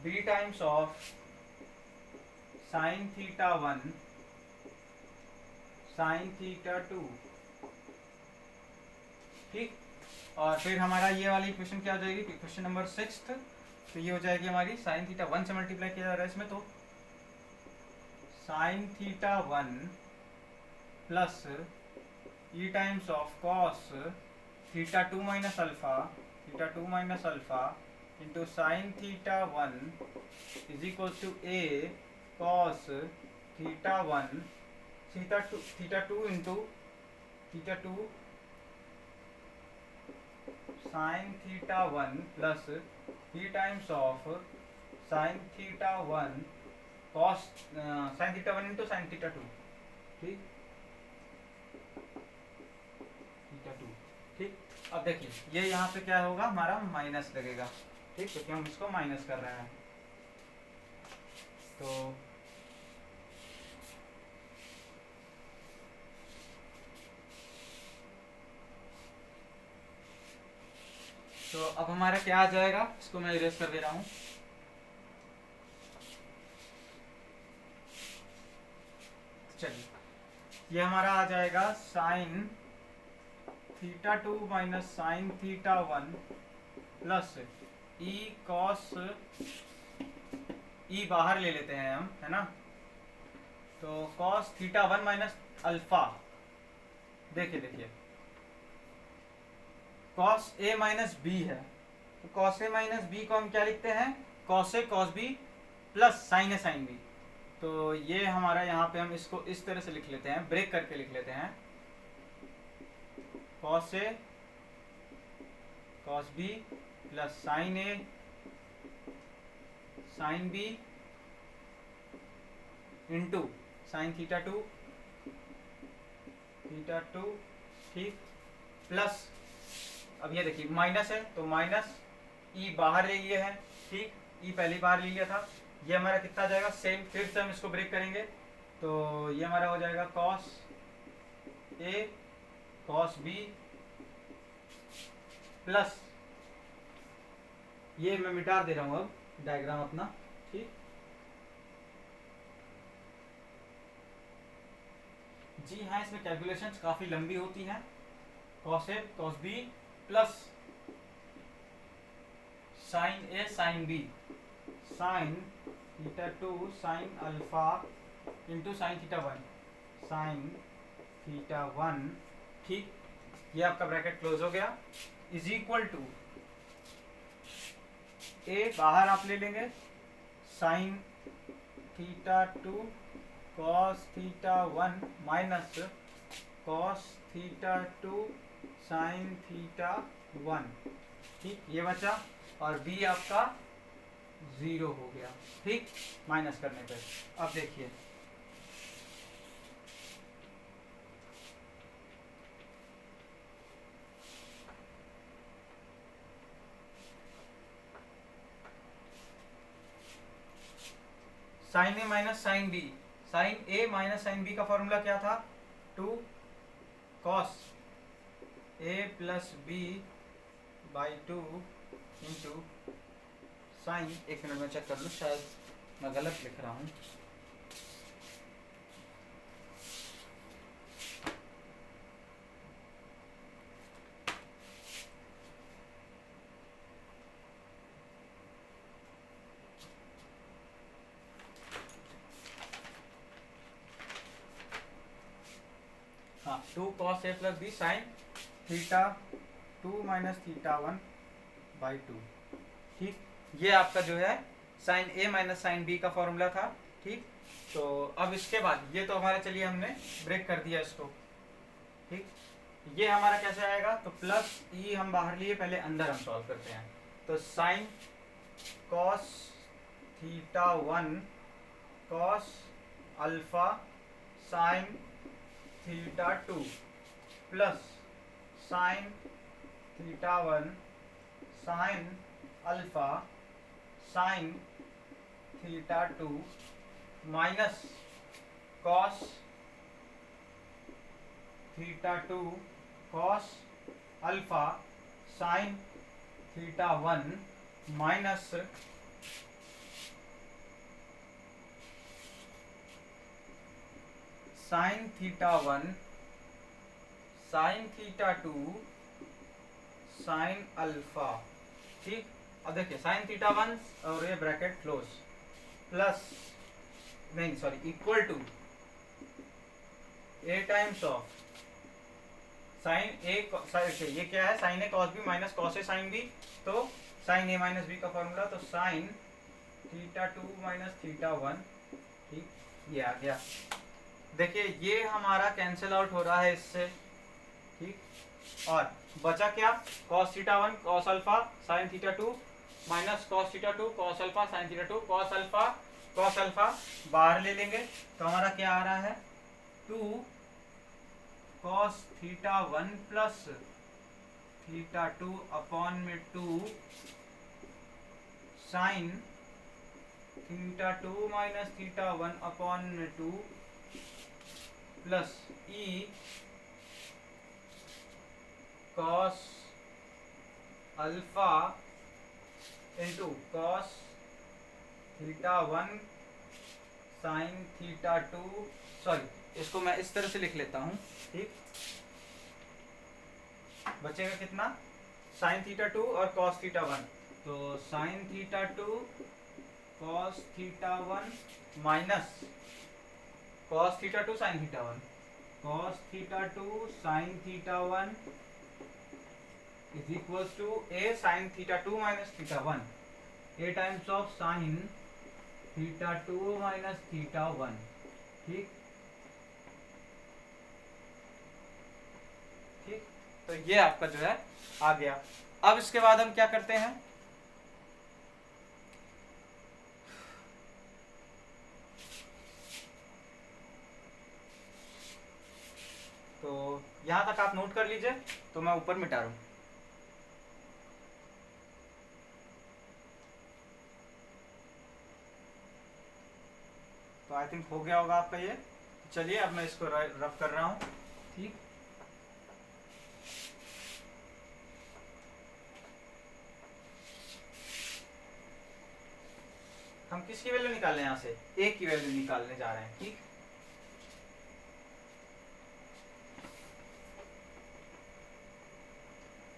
b times of sine theta 1 sine theta 2। ठीक, और फिर हमारा ये वाली equation क्या हो जाएगी, equation number 6, तो ये हो जाएगी हमारी साइन थीटा 1 से मल्टीप्लाई किया जा रहा है इसमें, तो sine theta 1 plus e times of cos theta 2 minus alpha into sine theta 1 is equal to a cos theta 1 theta 2 into theta 2 sine theta 1 plus e times of sine theta 1 cos sine theta 1 into sine theta 2। ठीक, theta 2। ठीक, अब देखिए ये यहाँ पे क्या होगा, हमारा माइनस लगेगा। ठीक, क्योंकि हम इसको माइनस कर रहे हैं, तो अब हमारा क्या आ जाएगा, इसको मैं इरेज कर दे रहा हूं। चलिए, ये हमारा आ जाएगा sine theta 2 minus sine theta 1 plus e cos, e बाहर ले लेते हैं हम, है ना, तो कॉस थीटा 1 माइनस अल्फा, देखिए कॉस ए माइनस बी है, तो कॉस ए माइनस बी को हम क्या लिखते हैं, cos a cos b plus sine a sine B. तो ये हमारा यहाँ पे हम इसको इस तरह से लिख लेते हैं, ब्रेक करके लिख लेते हैं, cos a cos b plus sine a sine b into sine theta two ठीक, प्लस अब ये देखिए माइनस है तो माइनस ई बाहर ले लिए है, ठीक, ई पहली बार ले लिया था, ये हमारा कितना जाएगा सेम, फिर से हम इसको ब्रेक करेंगे तो ये हमारा हो जाएगा cos a cos b plus, ये मैं मिटा दे रहा हूँ अब डायग्राम अपना, ठीक, जी हाँ इसमें कैलकुलेशंस काफ़ी लंबी होती हैं, cos a cos b plus sine a sine B sine theta two sine alpha into sine theta one sine theta one, ठीक, ये आपका ब्रैकेट क्लोज हो गया, इज इक्वल टू ए बाहर आप ले लेंगे sign theta to cos theta one minus cos theta two sine theta one, ठीक, ये बचा, और बी आपका 0 हो गया, ठीक, माइनस करने पे। अब देखिए साइन ए माइनस साइन बी, साइन ए माइनस साइन बी का फॉर्मूला क्या था, 2 cos A plus B by 2 into sine, एक मिनट में चेक कर लूँ शायद मैं गलत लिख रहा हूँ, हाँ 2 cos A plus B sine theta 2 minus theta 1 by 2, ठीक, ये आपका जो है साइन ए माइनस साइन बी का फॉर्मूला था, ठीक, तो अब इसके बाद ये तो हमारा, चलिए हमने ब्रेक कर दिया इसको, ठीक, ये हमारा कैसे आएगा, तो प्लस ई हम बाहर लिए, पहले अंदर हम सॉल्व करते हैं, तो sine cos theta 1 cos alpha sine theta 2 plus sine theta 1 sine alpha sine theta 2 minus cos theta 2 cos alpha sine theta 1 minus sine theta 1 sine theta 2 sine alpha, ठीक, अब देखिए साइन थीटा 1 और ये bracket close plus नहीं sorry equal to a times of sine a, ये क्या है sine a cos b minus cos a sine B, तो साइन ए माइनस बी का फॉर्मूला, तो साइन थीटा 2 माइनस थीटा 1, ठीक, ये आ गया, देखिए ये हमारा कैंसिल आउट हो रहा है इससे, ठीक, और बचा क्या, cos theta 1 cos alpha sine theta 2 minus cos theta 2 cos alpha sine theta 2, cos alpha बाहर ले लेंगे तो हमारा क्या आ रहा है 2 cos theta 1 plus theta 2 upon में 2 sine theta 2 minus theta 1 upon में 2 plus e cos alpha into cos theta 1 sine theta 2, sorry इसको मैं इस तरह से लिख लेता हूँ, ठीक, बचेगा कितना साइन थीटा 2 और कॉस थीटा 1, तो sine theta 2 cos theta 1 minus cos theta 2 sine theta 1, cos theta 2 sine theta 1 is equals to A sine theta 2 minus theta 1, A times of sine theta two minus theta one. ठीक ठीक, तो ये आपका जो है आ गया। अब इसके बाद हम क्या करते हैं, तो यहां तक आप नोट कर लीजिए, तो मैं ऊपर मिटा रहा हूं। तो आई थिंक हो गया होगा आपका ये। चलिए अब मैं इसको रब कर रहा हूं। ठीक, हम किसकी वैल्यू निकालने यहां से, ए की वैल्यू निकालने जा रहे हैं। ठीक,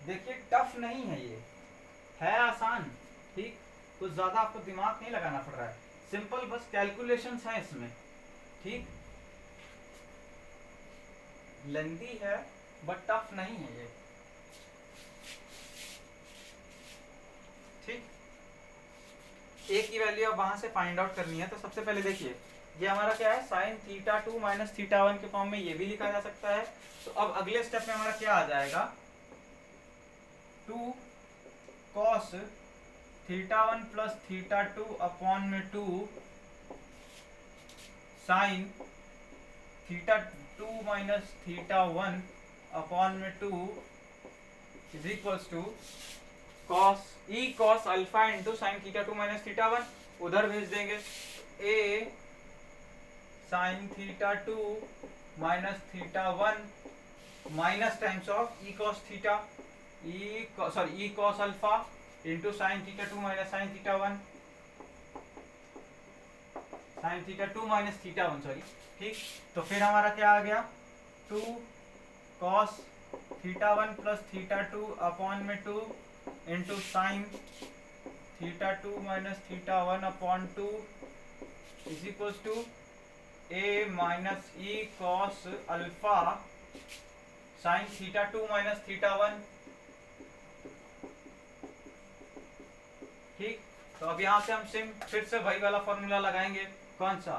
देखिए टफ नहीं है ये, है आसान। ठीक, कुछ ज्यादा आपको दिमाग नहीं लगाना पड़ रहा है, सिंपल बस कैलकुलेशंस हैं इसमें। ठीक, लेंथी है बट टफ नहीं है ये। ठीक, ए की वैल्यू अब वहां से फाइंड आउट करनी है, तो सबसे पहले देखिए ये हमारा क्या है, sine theta two minus theta one के फॉर्म में ये भी लिखा जा सकता है। तो अब अगले स्टेप में हमारा क्या आ जाएगा, two cos theta one plus theta two upon में two sine theta two minus theta one upon में two is equals to cos e cos alpha into sine theta two minus theta one, उधर भेज देंगे a sine theta two minus theta one minus times of e cos theta e cos alpha into sine theta two minus sine theta one, sine theta two minus theta one sorry. ठीक, तो फिर हमारा क्या आ गया, two cos theta one plus theta two upon में two into sine theta two minus theta one upon two is equals to a minus e cos alpha sine theta two minus theta one. ठीक, तो अब यहां से हम फिर से वही वाला फॉर्मूला लगाएंगे, कौन सा,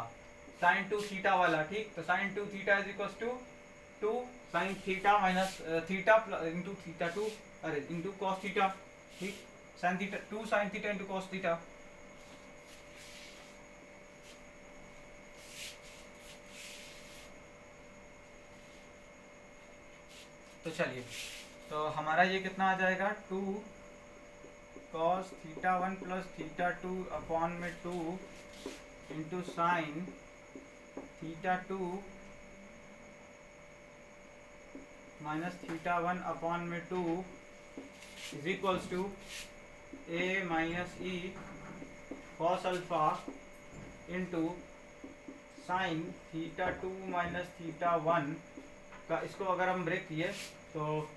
साइन टू थीटा वाला। ठीक, तो sine two theta is equals to two sine theta minus theta into theta two, अरे इंटू कॉस थीटा। ठीक, sine theta two sine theta into cos theta. तो चलिए, तो हमारा ये कितना आ जाएगा, two cos theta one plus theta two upon में two into sine theta two minus theta one upon में two is equals to a minus e cos alpha into sine theta two minus theta one का, इसको अगर हम break किए तो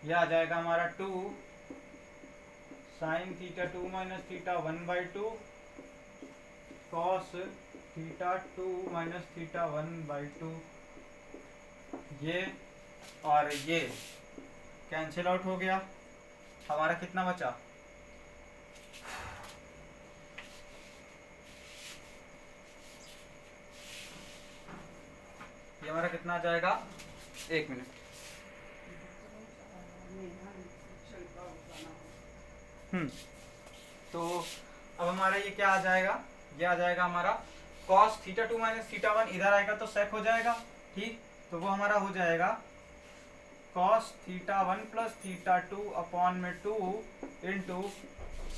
यह आ जाएगा हमारा two sine theta two minus theta one by two cos theta two minus theta one by two. ये और ये कैंसिल आउट हो गया, हमारा कितना बचा, ये हमारा कितना आ जाएगा, एक मिनट, तो अब हमारा ये क्या आ जाएगा, ये आ जाएगा हमारा cos theta two minus theta one, इधर आएगा तो सेक हो जाएगा। ठीक, तो वो हमारा हो जाएगा cos theta one plus theta two upon में two into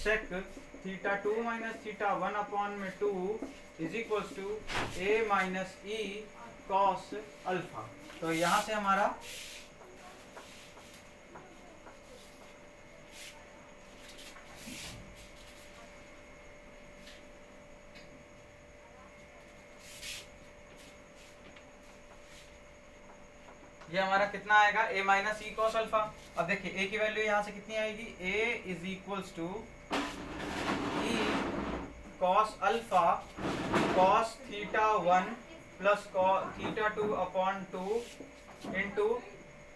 sec theta two minus theta one upon में two is equals to a minus e cos alpha. तो यहां से हमारा ये हमारा कितना आएगा, a minus e cos alpha. अब देखिए ए की वैल्यू यहां से कितनी आएगी, a is equals to E cos alpha cos theta one plus theta two upon two into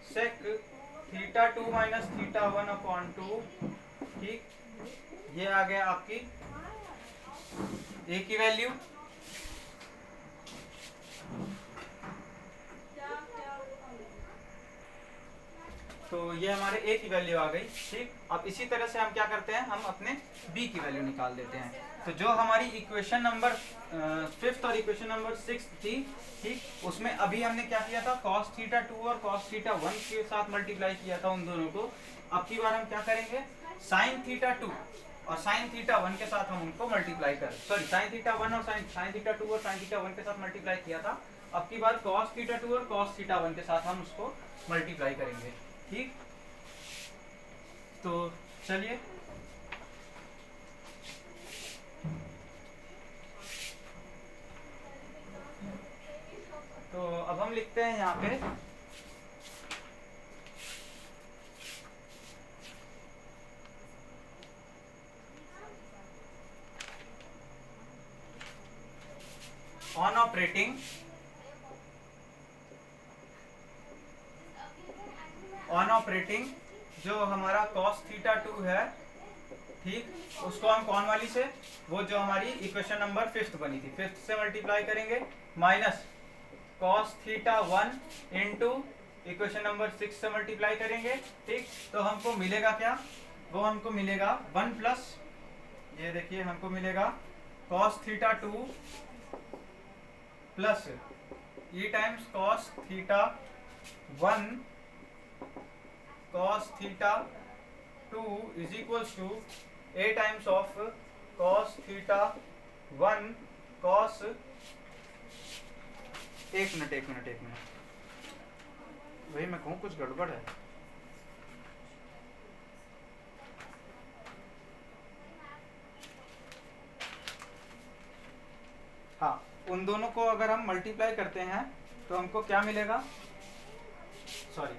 sec theta two minus theta one upon two. ठीक, ये आ गया आपकी ए की वैल्यू तो ये हमारे ए की वैल्यू आ गई। ठीक, अब इसी तरह से हम क्या करते हैं, हम अपने बी की वैल्यू निकाल देते हैं। तो जो हमारी इक्वेशन नंबर 5th और इक्वेशन नंबर 6th थी, ठीक, उसमें अभी हमने क्या किया था, cos थीटा 2 और cos थीटा 1 के साथ मल्टीप्लाई किया था उन दोनों को। अब की बार हम क्या करेंगे, sin थीटा 2 और sin थीटा 1 के साथ हम उनको मल्टीप्लाई कर, सॉरी sin थीटा 1 और sin थीटा 2 और sin थीटा 1 के साथ मल्टीप्लाई किया था। अब की बार cos थीटा 2 और cos थीटा 1 के साथ हम उसको मल्टीप्लाई करेंगे। ठीक, तो चलिए तो अब हम लिखते हैं यहाँ पे ऑन ऑपरेटिंग जो हमारा cos थीटा 2 है, ठीक, उसको हम कौन वाली से, वो जो हमारी इक्वेशन नंबर 5th बनी थी, 5th से मल्टीप्लाई करेंगे, minus cos theta 1 into equation number 6 से मल्टीप्लाई करेंगे। ठीक, तो हमको मिलेगा क्या, वो हमको मिलेगा 1 प्लस, ये देखिए हमको मिलेगा cos theta 2 plus e times cos theta 1 cos theta 2 is equals to a times of cos theta 1 cos, एक मिनट वही मैं कहूँ कुछ गड़बड़ है। हाँ, उन दोनों को अगर हम मल्टीप्लाई करते हैं तो हमको क्या मिलेगा, सॉरी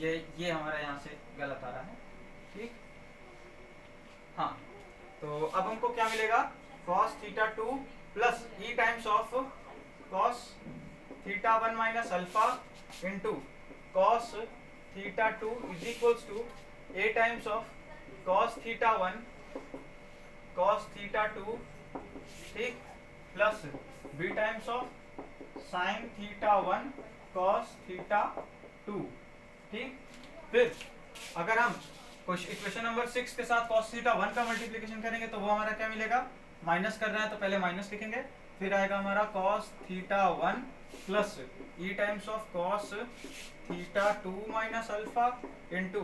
ये हमारा यहाँ से गलत आ रहा है। ठीक, हाँ, तो अब हमको क्या मिलेगा, cos theta 2 plus e times of cos theta 1 minus alpha into cos theta 2 is equals to a times of cos theta 1 cos theta 2, ठीक, plus b times of sin theta 1 cos theta 2। ठीक, फिर अगर हम कुछ equation number 6 के साथ cos theta 1 का multiplication करेंगे तो वो हमारा क्या मिलेगा, माइनस कर रहे हैं तो पहले माइनस लिखेंगे, फिर आएगा हमारा cos theta 1 plus e times of cos theta 2 minus alpha into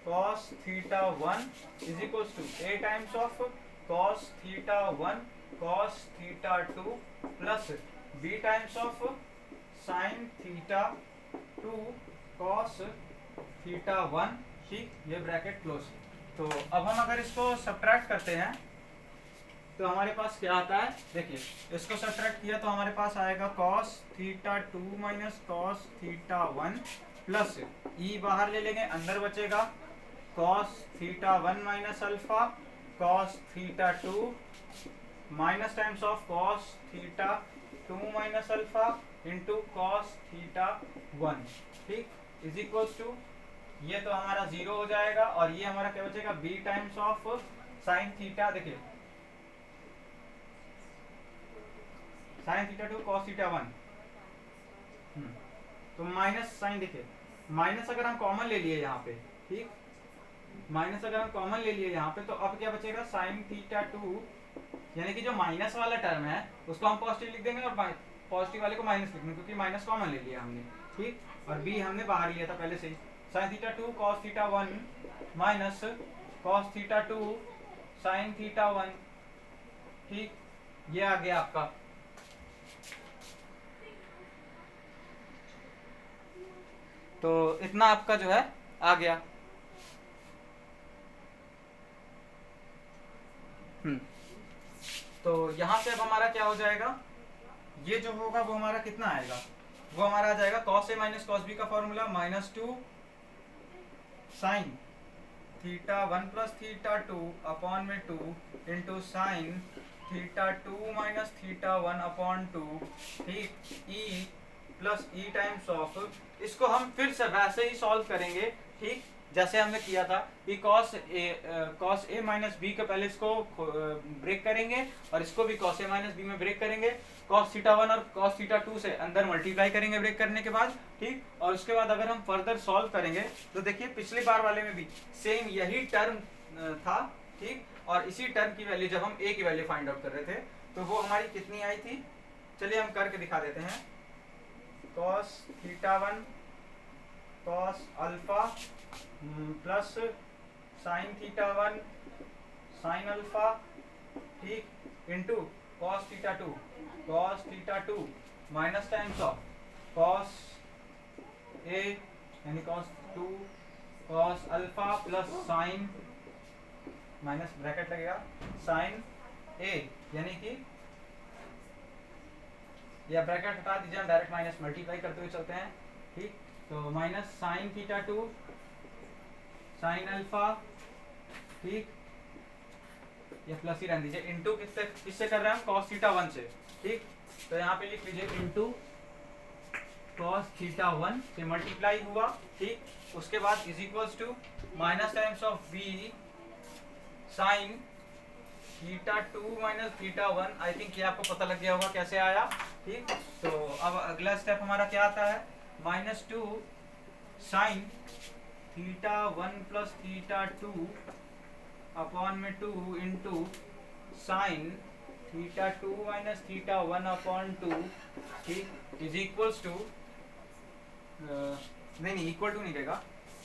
cos theta 1 is equals to a times of cos theta 1 cos theta 2 plus b times of sin theta 2 cos theta 1। ठीक, ये bracket close. तो अब हम अगर इसको subtract करते हैं तो हमारे पास क्या आता है, देखिए इसको सब्ट्रैक्ट किया तो हमारे पास आएगा cos theta 2 minus cos theta 1 plus e बाहर ले लेंगे, अंदर बचेगा cos theta 1 minus alpha cos theta 2 minus times of cos theta 2 minus alpha into cos theta 1। ठीक, इज इक्वल्स टू, ये तो हमारा 0 हो जाएगा और ये हमारा क्या बचेगा, b times of sin theta, देखिए sin थीटा 2 cos थीटा 1, तो माइनस साइन, देखिए माइनस अगर हम कॉमन ले लिए यहाँ पे, ठीक, माइनस अगर हम कॉमन ले लिए यहाँ पे तो अब क्या बचेगा, sin थीटा 2, यानी कि जो माइनस वाला टर्म है उसको हम पॉजिटिव लिख देंगे और पॉजिटिव वाले को माइनस लिख देंगे क्योंकि माइनस कॉमन ले लिया हमने। ठीक, और b हमने बाहर लिया था पहले से ही, sin theta 2 cos theta 1 minus cos theta 2 sin theta 1। ठीक, ये आ गया आपका। तो इतना आपका जो है आ गया। तो यहाँ से अब हमारा क्या हो जाएगा, ये जो होगा वो हमारा कितना आएगा, वो हमारा आ जाएगा cos a minus cos b का formula -2 sin theta 1 plus theta 2 upon में 2 into sine theta 2 minus theta 1 upon 2। ठीक, e plus e times of, इसको हम फिर से वैसे ही सॉल्व करेंगे। ठीक, जैसे हमने किया था कि cos a माइनस बी के पहले इसको ब्रेक करेंगे और इसको भी cos a माइनस बी में ब्रेक करेंगे, cos थीटा 1 और cos थीटा 2 से अंदर मल्टीप्लाई करेंगे ब्रेक करने के बाद, ठीक। और उसके बाद अगर हम फर्दर सॉल्व करेंगे तो देखिए पिछली बार वाले में भी सेम यही टर्म था, ठीक। और इसी टर्म की वैल्यू जब हम a की वैल्यू फाइंड आउट कर रहे थे तो वो हमारी कितनी आई थी, चलिए हम करके दिखा देते हैं। cos theta 1 cos alpha plus sine theta 1 sine alpha, ठीक, into cos theta 2 minus times of cos a यानी cos 2 cos alpha plus sine minus bracket लगेगा साइन a यानी कि या ब्रैकेट हटा दीजिए, हम डायरेक्ट माइनस मल्टीप्लाई करते हुए चलते हैं, ठीक। तो minus sine theta 2 sine alpha, ठीक, या प्लस ही रहने दीजिए, इंटू किससे कर रहे हैं हम, cos थीटा 1 से, ठीक। तो यहाँ पे लिख लीजिए इंटू cos थीटा 1 से मल्टीप्लाई हुआ, ठीक। उसके बाद is equals to minus times of b sine theta 2 minus theta 1। I think ये आपको पता लग गया होगा कैसे आया, ठीक। तो अब अगला स्टेप हमारा क्या आता है, -2 sine theta 1 plus theta 2 upon में 2 into sine theta 2 minus theta 1 upon 2, ठीक, इज इक्वल्स टू नहीं इक्वल टू नहीं देगा,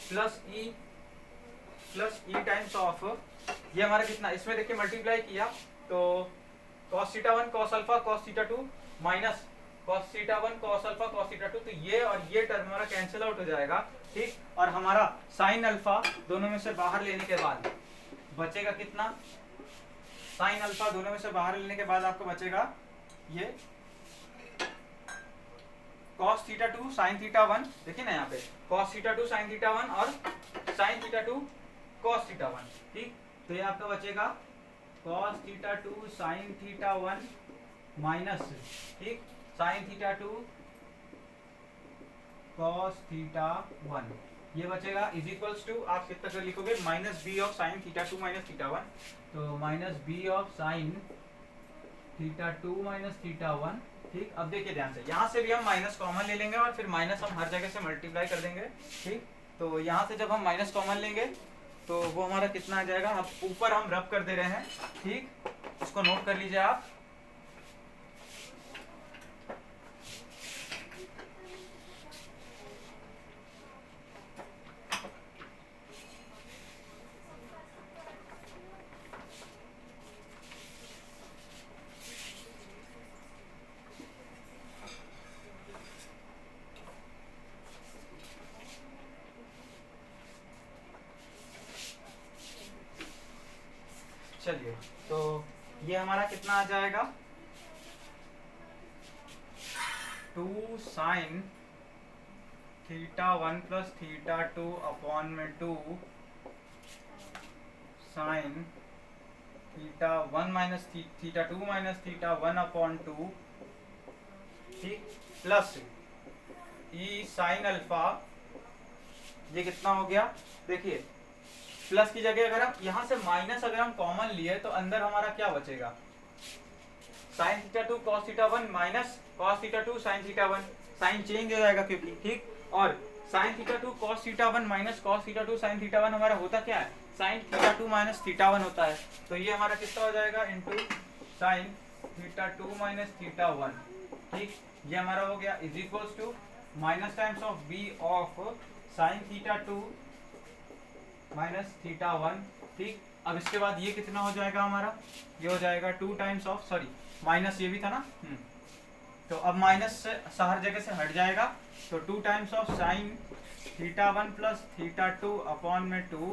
प्लस ई टाइम्स ऑफ ये हमारा कितना, इसमें देखिए मल्टीप्लाई किया तो cos theta 1 cos alpha cos theta 2 minus cos theta 1 cos alpha cos theta 2, तो ये और ये टर्म हमारा कैंसिल आउट हो जाएगा, ठीक। और हमारा साइन अल्फा दोनों में से बाहर लेने के बाद बचेगा कितना, साइन अल्फा दोनों में से बाहर लेने के बाद आपको बचेगा ये cos थीटा 2 साइन थीटा 1, देखिए ना यहाँ पे cos थीटा 2 साइन थीटा 1 और साइन थीटा 2 cos थीटा 1, ठीक। तो ये आपका बचेगा cos theta 2 sine theta 1 minus, ठीक, साइन थीटा 2 cos थीटा 1, ये बचेगा इज इक्वल्स टू आप कितना कर लिखोगे, minus B of sine theta 2 minus theta 1, तो minus B of sine theta 2 minus theta 1, ठीक। अब देखिए ध्यान से, यहाँ से भी हम माइनस कॉमन ले लेंगे और फिर माइनस हम हर जगह से मल्टीप्लाई कर देंगे, ठीक। तो यहाँ से जब हम माइनस कॉमन लेंगे तो वो हमारा कितना आ जाएगा, अब ऊपर हम रब कर दे रहे हैं, ठीक, इसको नोट कर लीजिए आप। चलिए तो ये हमारा कितना आ जाएगा, 2 sine theta 1 plus theta 2 upon में 2 sine theta 1 minus theta 2 minus theta 1 upon 2, ठीक, प्लस ई साइन अल्फा, ये कितना हो गया, देखिए प्लस की जगह अगर हम यहाँ से माइनस अगर हम कॉमन लिए तो अंदर हमारा क्या बचेगा, sine theta 2 cos theta 1 minus cos theta 2 sine theta 1, sign change हो जाएगा क्योंकि, ठीक। और sine theta 2 cos theta 1 minus cos theta 2 sine theta 1 हमारा होता क्या है, साइन थीटा 2 माइनस थीटा 1 होता है। तो ये हमारा कितना हो जाएगा, into sine theta 2 minus theta 1, ठीक, ये हमारा हो गया is equals to minus times of B of sine theta 2 minus theta 1, ठीक। अब इसके बाद ये कितना हो जाएगा हमारा, ये हो जाएगा 2 टाइम्स ऑफ, सॉरी माइनस ये भी था ना, तो अब माइनस से हर जगह से हट जाएगा, तो 2 times of sine theta 1 plus theta 2 upon में 2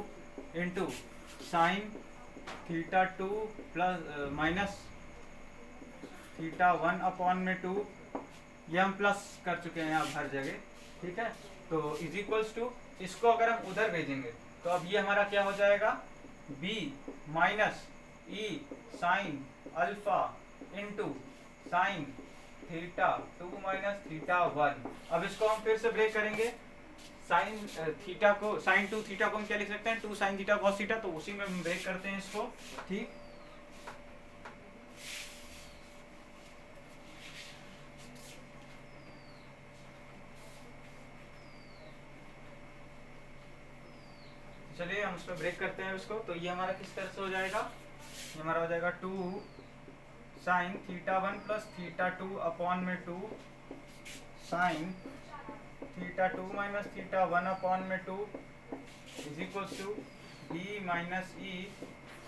into sine theta 2 plus minus theta 1 upon में 2, ये हम प्लस कर चुके हैं अब हर जगह, ठीक है। तो इज इक्वल्स टू इसको अगर हम उधर भेजेंगे तो अब ये हमारा क्या हो जाएगा, b minus E sine alpha into sine theta 2 minus theta 1। अब इसको हम फिर से ब्रेक करेंगे, साइन थीटा को, साइन 2 थीटा को हम क्या लिख सकते हैं, 2 साइन थीटा कॉस थीटा, तो उसी में हम ब्रेक करते हैं इसको। ठीक, चलिए हम उसमें ब्रेक करते हैं उसको। तो ये हमारा किस तरह से हो जाएगा, ये हमारा हो जाएगा 2 sine theta 1 plus theta 2 upon में 2 sine theta 2 minus theta 1 upon में 2 is equal to B minus E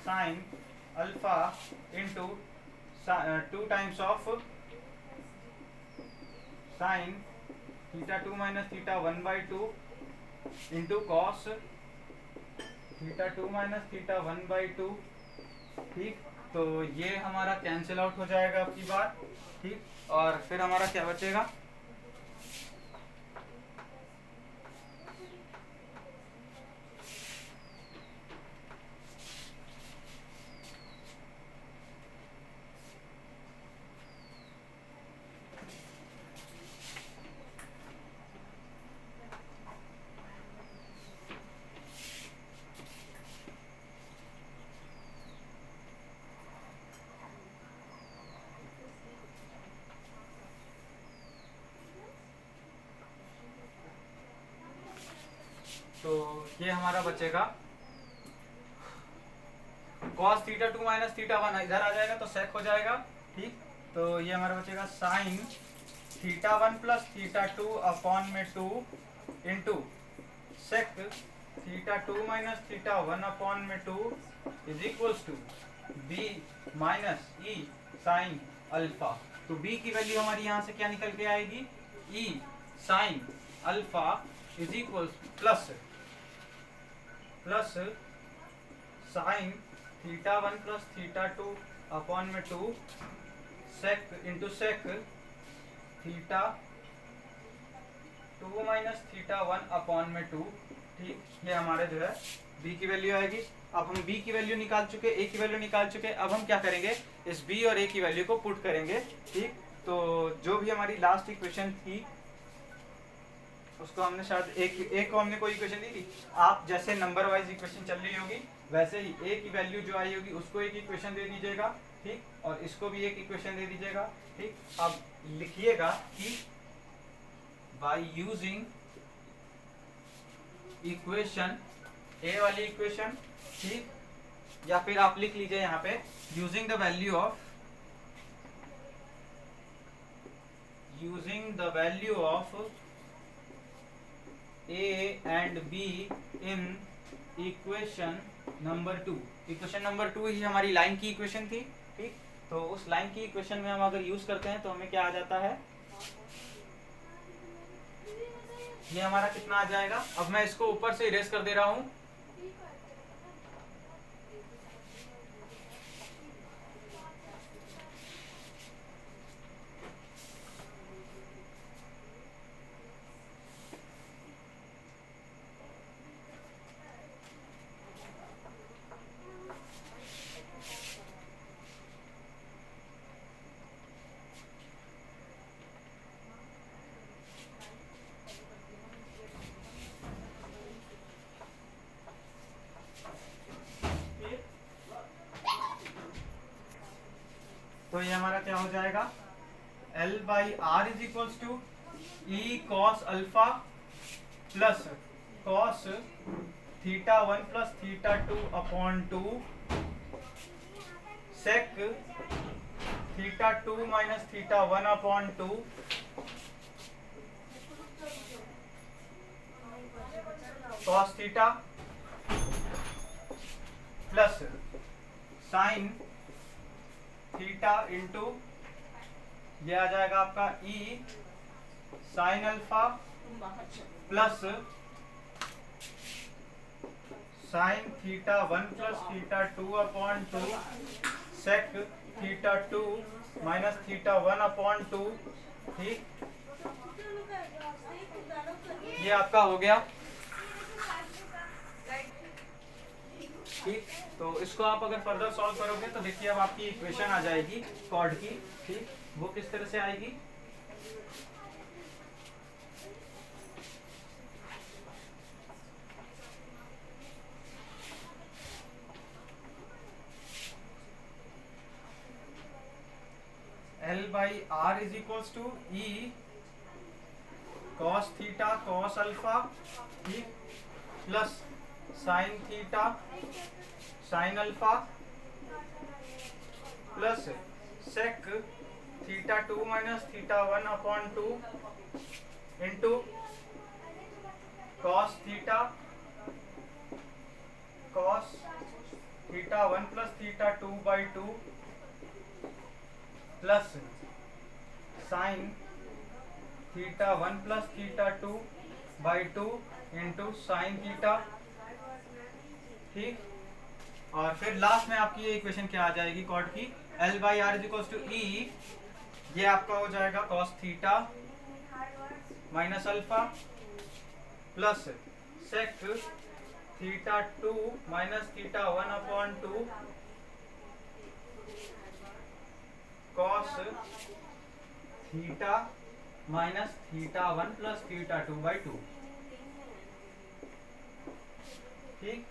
sine alpha into 2 times of sine theta 2 minus theta 1 by 2 into cos theta 2 minus theta 1 by 2। ठीक, तो ये हमारा cancel out हो जाएगा अब की बार। ठीक, और फिर हमारा क्या बचेगा, तो ये हमारा बचेगा cos थीटा 2 माइनस थीटा 1 इधर आ जाएगा तो सेक हो जाएगा। ठीक, तो ये हमारा बचेगा sine theta 1 plus theta 2 upon में 2 into sec theta 2 minus theta 1 upon में 2 is equals to B minus E sine alpha. तो बी की वैल्यू हमारी यहाँ से क्या निकल के आएगी, E sine alpha is equals plus sine theta 1 plus theta 2 upon में 2 sec into sec theta 2 minus theta 1 upon में 2। ठीक, ये हमारे जो है b की वैल्यू आएगी। अब हम b की वैल्यू निकाल चुके, a की वैल्यू निकाल चुके, अब हम क्या करेंगे, इस b और a की वैल्यू को पुट करेंगे। ठीक, तो जो भी हमारी लास्ट इक्वेशन थी उसको हमने शायद एक को हमने कोई इक्वेशन दी थी, आप जैसे नंबर वाइज इक्वेशन चल रही होगी वैसे ही a की वैल्यू जो आई होगी उसको एक इक्वेशन दे दीजिएगा। ठीक, और इसको भी एक इक्वेशन दे दीजिएगा। ठीक, अब लिखिएगा कि बाय यूजिंग इक्वेशन a वाली इक्वेशन, ठीक, या फिर आप लिख लीजिए यहाँ पे using the value of a and b in equation number 2। Equation number 2 ही हमारी लाइन की इक्वेशन थी। ठीक, तो उस लाइन की इक्वेशन में हम अगर यूज करते हैं तो हमें क्या आ जाता है, ये हमारा कितना आ जाएगा। अब मैं इसको ऊपर से इरेज कर दे रहा हूं, तो ये हमारा क्या हो जाएगा, L by R is equals to E cos alpha plus cos theta 1 plus theta 2 upon 2 sec theta 2 minus theta 1 upon 2 cos theta plus sine theta into ये आ जाएगा आपका E sine alpha plus sine theta 1 plus theta 2 upon 2 sec theta 2 minus theta 1 upon 2। ठीक, ये आपका हो गया। ठीक, तो इसको आप अगर फर्दर सॉल्व करोगे तो देखिए अब आपकी इक्वेशन आ जाएगी कॉर्ड की। ठीक, वो किस तरह से आएगी, L by R is equals to E cos theta cos alpha, ठीक, plus sine theta sine alpha plus sec theta 2 minus theta 1 upon 2 into cos theta 1 plus theta 2 by 2 plus sine theta 1 plus theta 2 by 2 into sine theta, ठीक। और फिर last में आपकी ये equation क्या आ जाएगी cot की, L by R is equals to E, ये आपका हो जाएगा cos theta minus alpha plus sec theta 2 minus theta 1 upon 2 cos theta minus theta 1 plus theta 2 by 2, ठीक।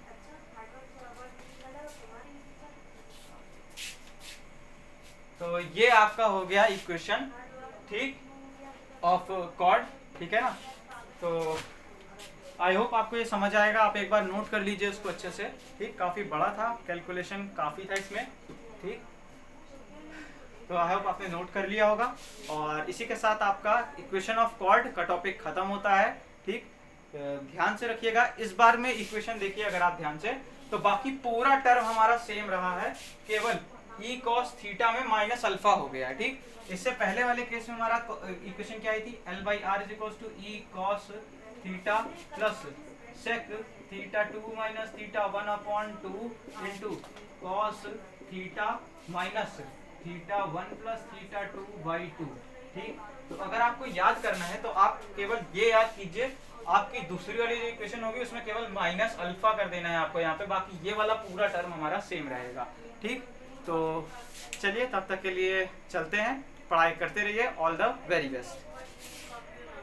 तो ये आपका हो गया इक्वेशन, ठीक, ऑफ कॉर्ड, ठीक है ना। तो आई होप आपको ये समझ आएगा, आप एक बार नोट कर लीजिए उसको अच्छे से, ठीक। काफ़ी बड़ा था, कैलकुलेशन काफ़ी था इसमें, ठीक। तो आई होप आपने नोट कर लिया होगा। और इसी के साथ आपका इक्वेशन ऑफ कॉर्ड का टॉपिक खत्म होता है, ठीक। ध्यान से रखिएगा, इस बार में इक्वेशन देखिए अगर आप ध्यान से, तो बाकी पूरा टर्म हमारा सेम रहा है, केवल ई कॉस थीटा में माइनस अल्फा हो गया है, ठीक। इससे पहले वाले केस में हमारा इक्वेशन क्या आई थी, L by R is equals to E cos theta plus sec theta 2 minus theta 1 upon 2 into cos theta minus theta 1 plus theta 2 by 2, ठीक। तो अगर आपको याद करना है तो आप केवल ये याद कीजिए, आपकी दूसरी वाली जो इक्वेशन होगी उसमें केवल माइनस अल्फा कर देना है आपको यहाँ पे, बाकी ये वाला पूरा टर्म हमारा सेम रहेगा, ठीक। तो चलिए तब तक के लिए चलते हैं, पढ़ाई करते रहिए, ऑल द वेरी बेस्ट।